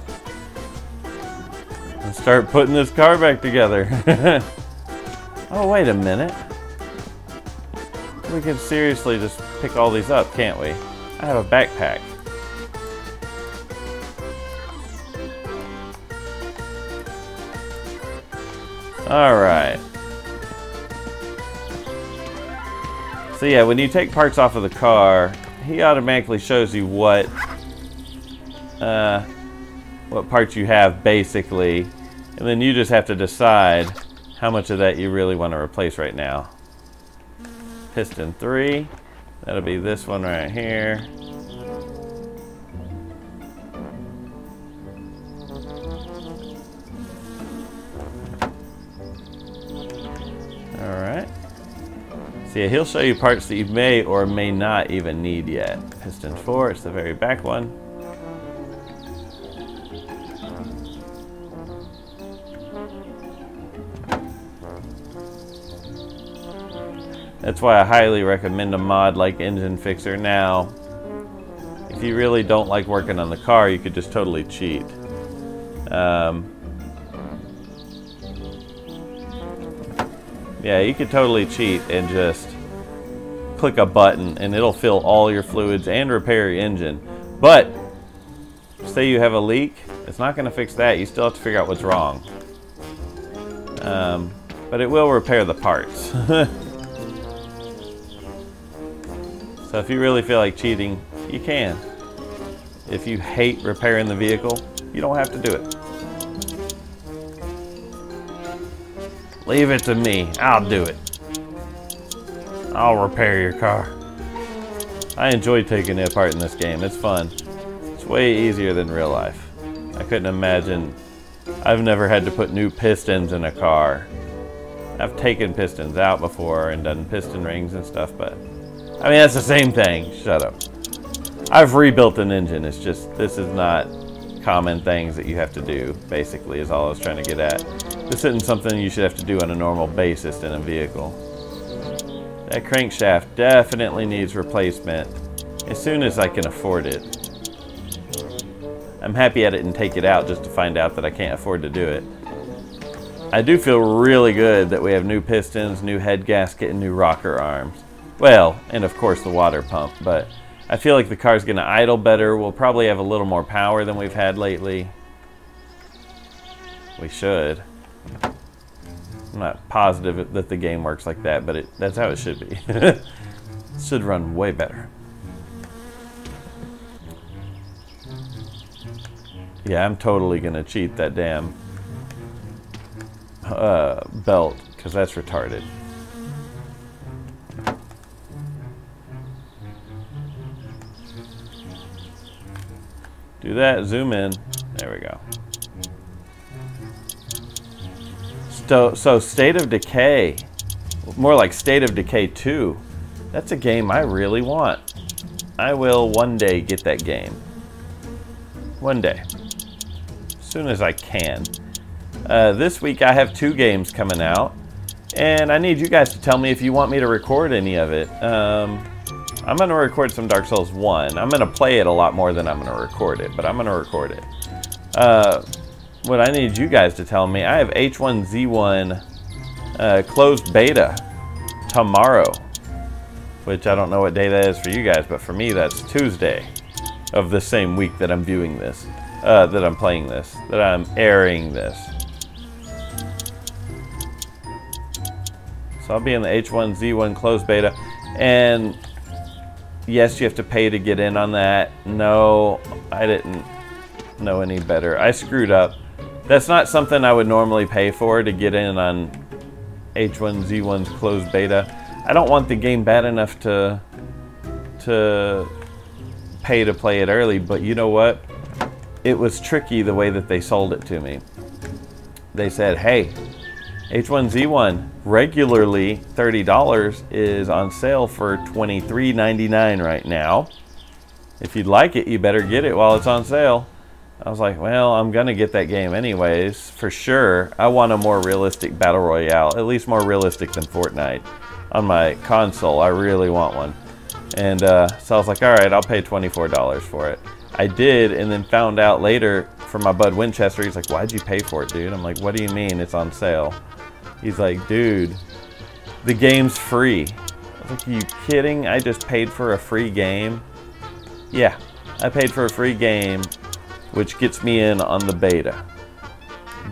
let's start putting this car back together. Oh, wait a minute. We can seriously just pick all these up, can't we? I have a backpack. Alright. So yeah, when you take parts off of the car, he automatically shows you what parts you have basically, and then you just have to decide how much of that you really want to replace right now. Piston 3, that'll be this one right here. Alright. So yeah, he'll show you parts that you may or may not even need yet. Piston 4, it's the very back one. That's why I highly recommend a mod like Engine Fixer. Now, if you really don't like working on the car, you could just totally cheat. Yeah, you could totally cheat and just click a button and it'll fill all your fluids and repair your engine. But, say you have a leak, it's not going to fix that. You still have to figure out what's wrong. But it will repair the parts. So if you really feel like cheating, you can. If you hate repairing the vehicle, you don't have to do it. Leave it to me. I'll do it. I'll repair your car. I enjoy taking it apart in this game. It's fun. It's way easier than real life. I couldn't imagine. I've never had to put new pistons in a car. I've taken pistons out before and done piston rings and stuff, but I mean, that's the same thing. Shut up. I've rebuilt an engine. It's just, this is not common things that you have to do, basically, is all I was trying to get at. This isn't something you should have to do on a normal basis in a vehicle. That crankshaft definitely needs replacement as soon as I can afford it. I'm happy I didn't take it out just to find out that I can't afford to do it. I do feel really good that we have new pistons, new head gasket, and new rocker arms. Well, and of course the water pump, but I feel like the car's going to idle better. We'll probably have a little more power than we've had lately. We should. I'm not positive that the game works like that, but that's how it should be. It should run way better. Yeah, I'm totally gonna cheat that damn belt, because that's retarded. Do that, zoom in. There we go. So State of Decay, more like State of Decay 2. That's a game I really want. I will one day get that game. One day. As soon as I can. This week I have 2 games coming out. And I need you guys to tell me if you want me to record any of it. I'm going to record some Dark Souls 1. I'm going to play it a lot more than I'm going to record it, but I'm going to record it. What I need you guys to tell me, I have H1Z1 closed beta tomorrow, which I don't know what day that is for you guys, but for me that's Tuesday of the same week that I'm viewing this, that I'm playing this, that I'm airing this. So I'll be in the H1Z1 closed beta, and yes, you have to pay to get in on that. No, I didn't know any better. I screwed up. That's not something I would normally pay for, to get in on H1Z1's closed beta. I don't want the game bad enough to pay to play it early, but you know what? It was tricky the way that they sold it to me. They said, hey, H1Z1 regularly $30 is on sale for $23.99 right now. If you'd like it, you better get it while it's on sale. I was like, well, I'm gonna get that game anyways, for sure. I want a more realistic battle royale, at least more realistic than Fortnite. On my console, I really want one. And so I was like, all right, I'll pay $24 for it. I did, and then found out later from my bud Winchester, he's like, why'd you pay for it, dude? I'm like, what do you mean it's on sale? He's like, dude, the game's free. I was like, are you kidding? I just paid for a free game? Yeah, I paid for a free game, which gets me in on the beta.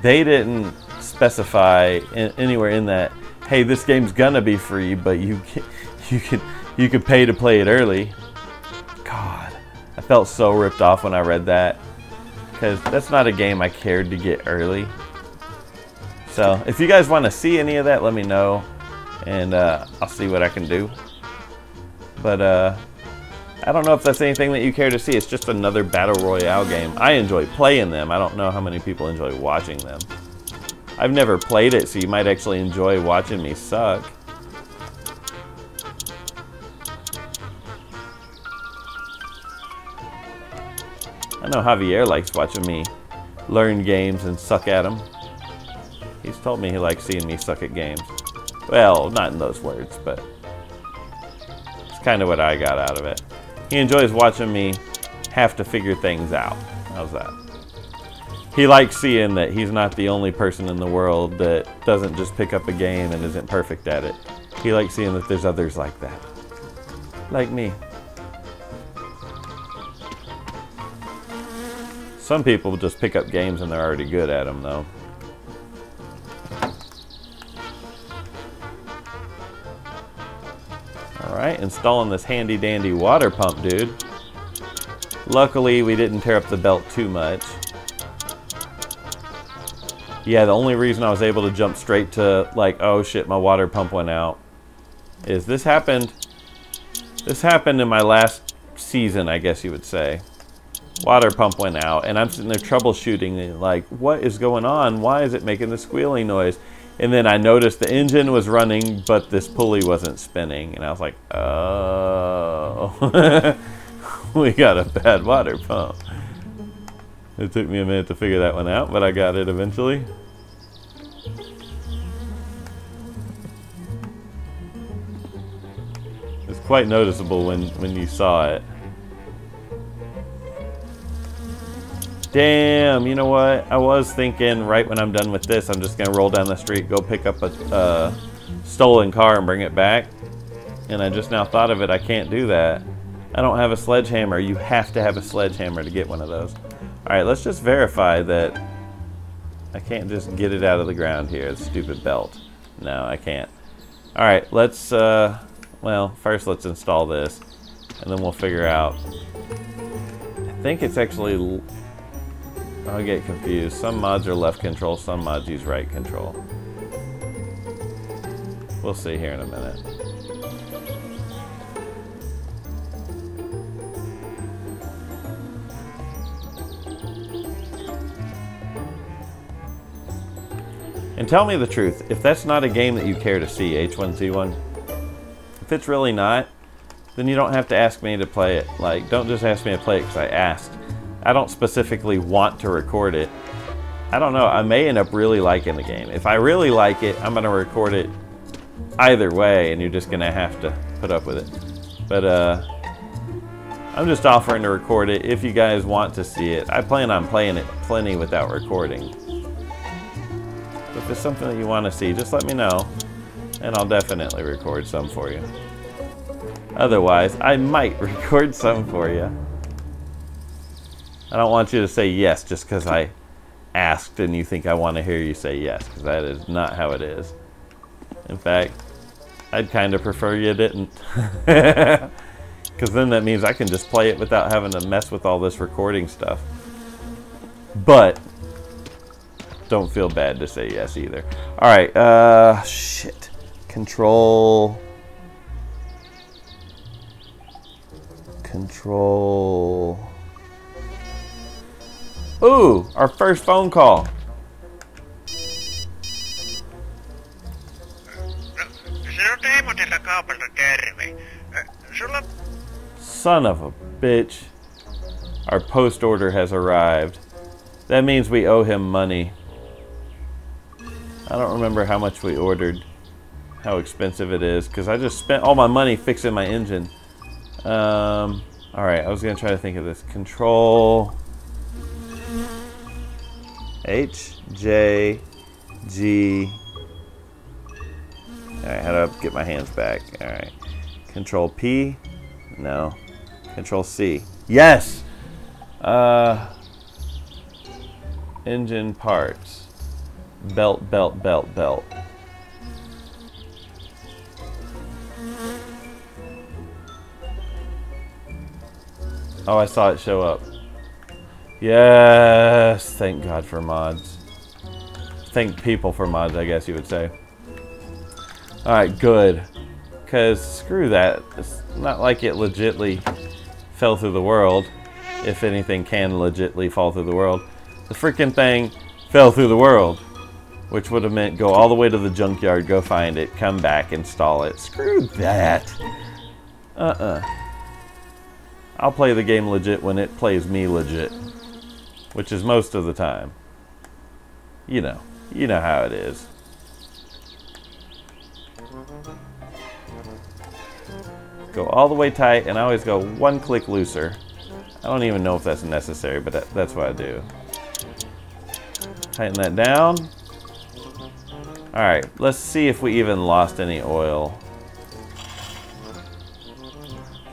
They didn't specify anywhere in that, hey, this game's gonna be free, but you can pay to play it early. God, I felt so ripped off when I read that, because that's not a game I cared to get early. So if you guys want to see any of that, let me know, and I'll see what I can do. But I don't know if that's anything that you care to see. It's just another battle royale game. I enjoy playing them. I don't know how many people enjoy watching them. I've never played it, so you might actually enjoy watching me suck. I know Javier likes watching me learn games and suck at them. He's told me he likes seeing me suck at games. Well, not in those words, but it's kind of what I got out of it. He enjoys watching me have to figure things out. How's that? He likes seeing that he's not the only person in the world that doesn't just pick up a game and isn't perfect at it. He likes seeing that there's others like that. Like me. Some people just pick up games and they're already good at them, though. Alright, installing this handy dandy water pump, dude. Luckily, we didn't tear up the belt too much. Yeah, the only reason I was able to jump straight to, like, oh shit, my water pump went out, is this happened in my last season, I guess you would say. Water pump went out, and I'm sitting there troubleshooting, and like, what is going on? Why is it making the squealing noise? And then I noticed the engine was running, but this pulley wasn't spinning. And I was like, oh, we got a bad water pump. It took me a minute to figure that one out, but I got it eventually. It's quite noticeable when you saw it. Damn, you know what? I was thinking right when I'm done with this, I'm just going to roll down the street, go pick up a stolen car and bring it back. And I just now thought of it, I can't do that. I don't have a sledgehammer. You have to have a sledgehammer to get one of those. Alright, let's just verify that I can't just get it out of the ground here, the stupid belt. No, I can't. Alright, let's, well, first let's install this. And then we'll figure out. I think it's actually... I'll get confused. Some mods are left control, some mods use right control. We'll see here in a minute. And tell me the truth, if that's not a game that you care to see, H1Z1, if it's really not, then you don't have to ask me to play it. Like, don't just ask me to play it because I asked. I don't specifically want to record it. I don't know, I may end up really liking the game. If I really like it, I'm gonna record it either way, and you're just gonna have to put up with it. But I'm just offering to record it if you guys want to see it. I plan on playing it plenty without recording. If it's something that you want to see, just let me know, and I'll definitely record some for you. Otherwise, I might record some for you. I don't want you to say yes just because I asked and you think I want to hear you say yes, because that is not how it is. In fact, I'd kind of prefer you didn't. Because then that means I can just play it without having to mess with all this recording stuff. But don't feel bad to say yes either. Alright, shit. Control. Ooh, our first phone call. Son of a bitch. Our post order has arrived. That means we owe him money. I don't remember how much we ordered, how expensive it is, because I just spent all my money fixing my engine. Alright, I was going to try to think of this. Control H, J, G. Alright, how do I get my hands back? Alright. Control P. No. Control C. Yes! Engine parts. Belt, belt, belt, belt. Oh, I saw it show up. Yes! Thank God for mods. Thank people for mods, I guess you would say. Alright, good. Because screw that. It's not like it legitly fell through the world. If anything can legitly fall through the world. The freaking thing fell through the world. Which would have meant go all the way to the junkyard, go find it, come back, install it. Screw that. I'll play the game legit when it plays me legit. Which is most of the time. You know how it is. Go all the way tight, and I always go one click looser. I don't even know if that's necessary, but that's what I do. Tighten that down. Alright, let's see if we even lost any oil.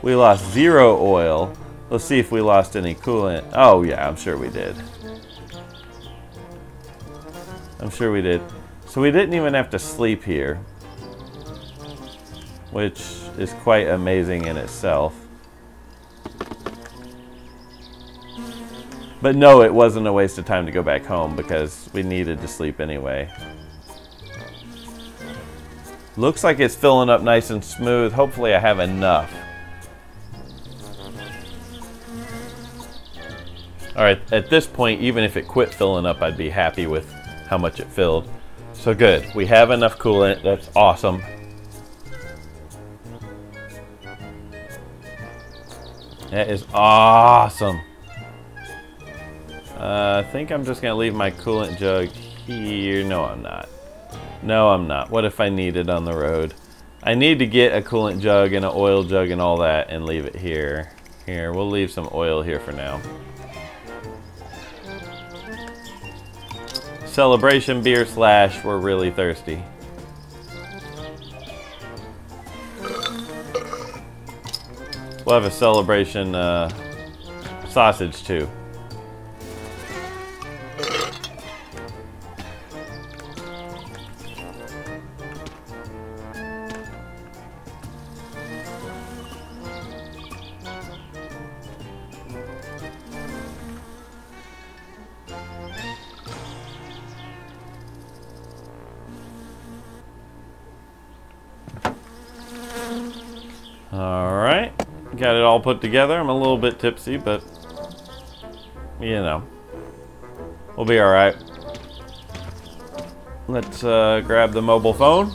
We lost 0 oil. Let's see if we lost any coolant. Oh yeah, I'm sure we did. I'm sure we did. So we didn't even have to sleep here. Which is quite amazing in itself. But no, it wasn't a waste of time to go back home because we needed to sleep anyway. Looks like it's filling up nice and smooth. Hopefully I have enough. Alright, at this point, even if it quit filling up, I'd be happy with how much it filled. So good. We have enough coolant. That's awesome. That is awesome. I think I'm just going to leave my coolant jug here. No, I'm not. No, I'm not. What if I need it on the road? I need to get a coolant jug and an oil jug and all that and leave it here. Here, we'll leave some oil here for now. Celebration beer / we're really thirsty. We'll have a celebration sausage too. Alright, got it all put together. I'm a little bit tipsy, but you know, we'll be alright. Let's grab the mobile phone.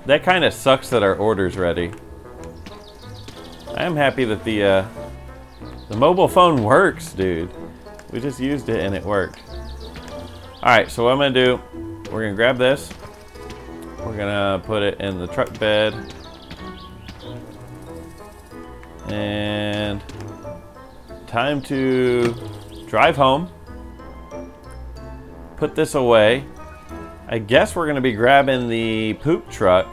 That kind of sucks that our order's ready. I am happy that the mobile phone works, dude. We just used it and it worked. Alright, so what I'm going to do, we're going to grab this. We're going to put it in the truck bed. And time to drive home. Put this away. I guess we're going to be grabbing the poop truck,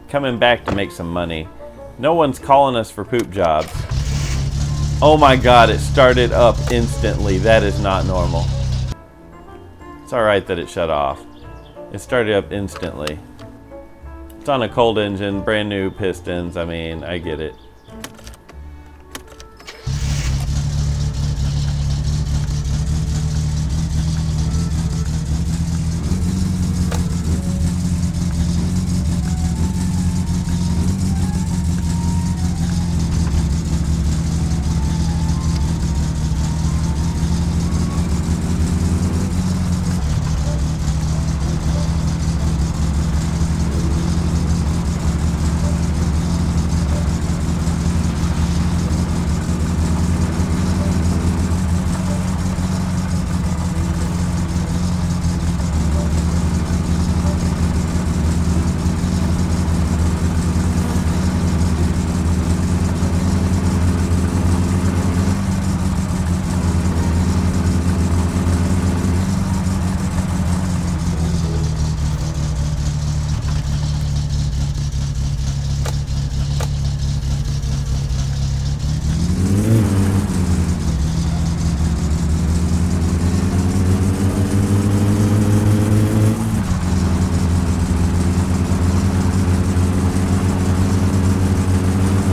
coming back to make some money. No one's calling us for poop jobs. Oh my god, it started up instantly. That is not normal. It's alright that it shut off. It started up instantly. It's on a cold engine, brand new pistons. I mean, I get it.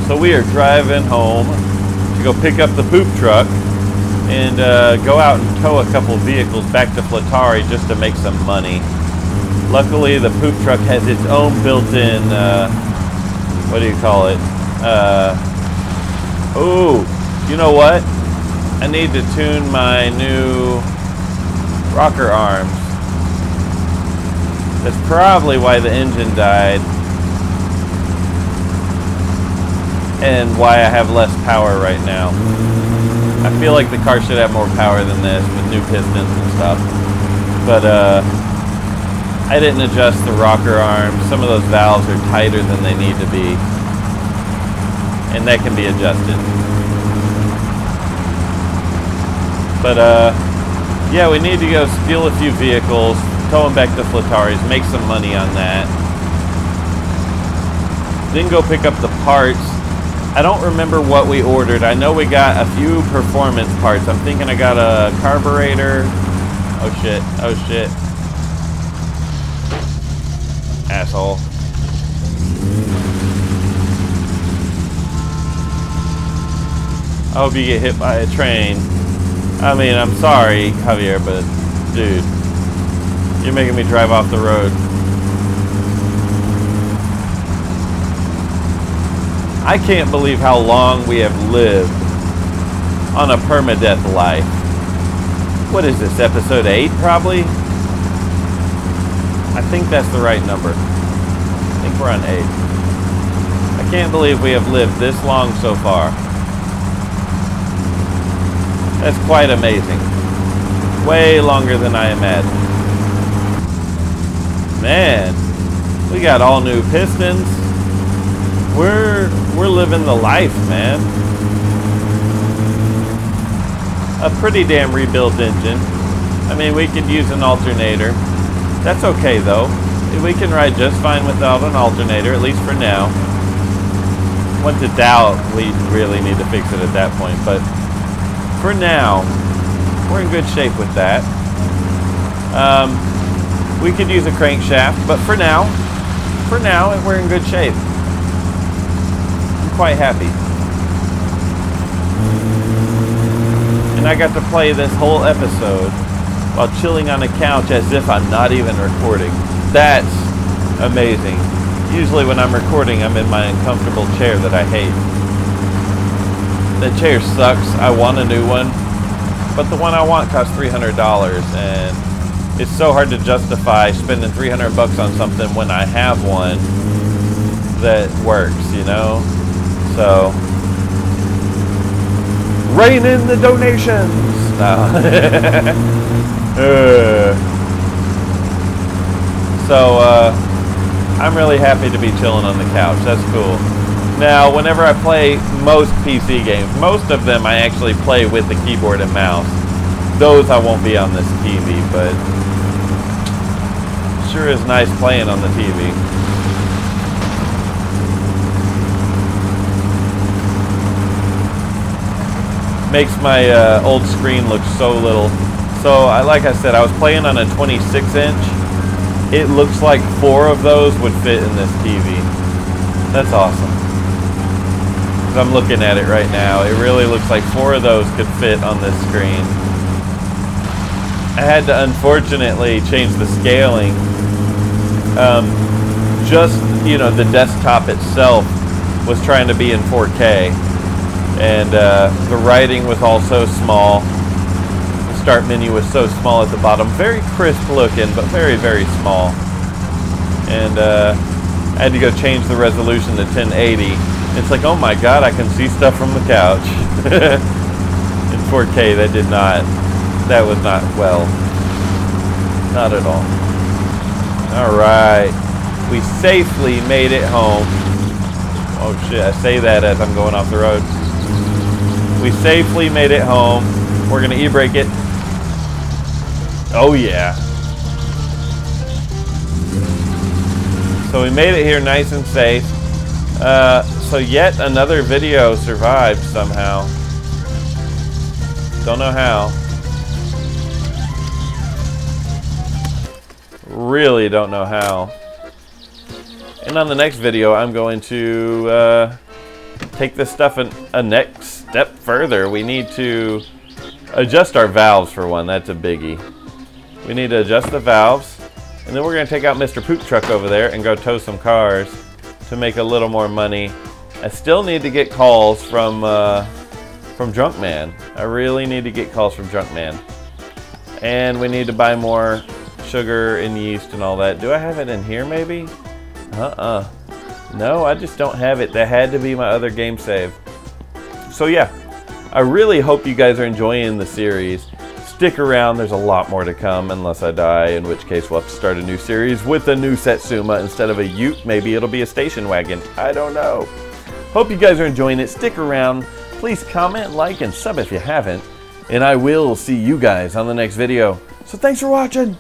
So we are driving home to go pick up the poop truck and go out and tow a couple vehicles back to Flatari just to make some money. Luckily, the poop truck has its own built-in, what do you call it? Oh, you know what? I need to tune my new rocker arms. That's probably why the engine died. And why I have less power right now. I feel like the car should have more power than this with new pistons and stuff. But I didn't adjust the rocker arms. Some of those valves are tighter than they need to be. And that can be adjusted. But yeah, we need to go steal a few vehicles, tow them back to Flatari's, make some money on that. Then go pick up the parts. I don't remember what we ordered. I know we got a few performance parts. I'm thinking I got a carburetor. Oh shit, oh shit. Asshole. I hope you get hit by a train. I mean, I'm sorry, Javier, but dude, you're making me drive off the road. I can't believe how long we have lived on a permadeath life. What is this, episode 8 probably? I think that's the right number. I think we're on 8. I can't believe we have lived this long so far. That's quite amazing. Way longer than I imagined. Man, we got all new pistons. We're living the life, man. A pretty damn rebuilt engine. I mean, we could use an alternator. That's okay though. We can ride just fine without an alternator, at least for now. When to doubt, we really need to fix it at that point, but for now, we're in good shape with that. We could use a crankshaft, but for now, we're in good shape. I'm quite happy. And I got to play this whole episode while chilling on a couch as if I'm not even recording. That's amazing. Usually when I'm recording, I'm in my uncomfortable chair that I hate. That chair sucks. I want a new one, but the one I want costs $300, and it's so hard to justify spending 300 bucks on something when I have one that works, you know? So, rein in the donations! No. I'm really happy to be chilling on the couch. That's cool. Now, whenever I play most PC games, most of them I actually play with the keyboard and mouse. Those I won't be on this TV, but sure is nice playing on the TV. Makes my old screen look so little. So, like I said, I was playing on a 26-inch. It looks like 4 of those would fit in this TV. That's awesome. I'm looking at it right now. It really looks like 4 of those could fit on this screen. I had to unfortunately change the scaling. Just, you know, the desktop itself was trying to be in 4K. And the writing was also small. The start menu was so small at the bottom. Very crisp looking, but very, very small. And I had to go change the resolution to 1080. It's like, oh my god, I can see stuff from the couch. In 4K, that was not, well, not at all. Alright, we safely made it home. Oh shit, I say that as I'm going off the road. We safely made it home. We're gonna e-brake it. Oh yeah. So we made it here nice and safe. So yet another video survived somehow. Don't know how. Really don't know how. And on the next video, I'm going to take this stuff a next step further. We need to adjust our valves for one. That's a biggie. We need to adjust the valves. And then we're going to take out Mr. Poop Truck over there and go tow some cars to make a little more money. I still need to get calls from Drunk Man. I really need to get calls from Drunk Man. And we need to buy more sugar and yeast and all that. Do I have it in here maybe? No, I just don't have it. That had to be my other game save. So yeah, I really hope you guys are enjoying the series. Stick around, there's a lot more to come unless I die, in which case we'll have to start a new series with a new Satsuma instead of a Ute. Maybe it'll be a station wagon. I don't know. Hope you guys are enjoying it. Stick around. Please comment, like, and sub if you haven't. And I will see you guys on the next video. So thanks for watching.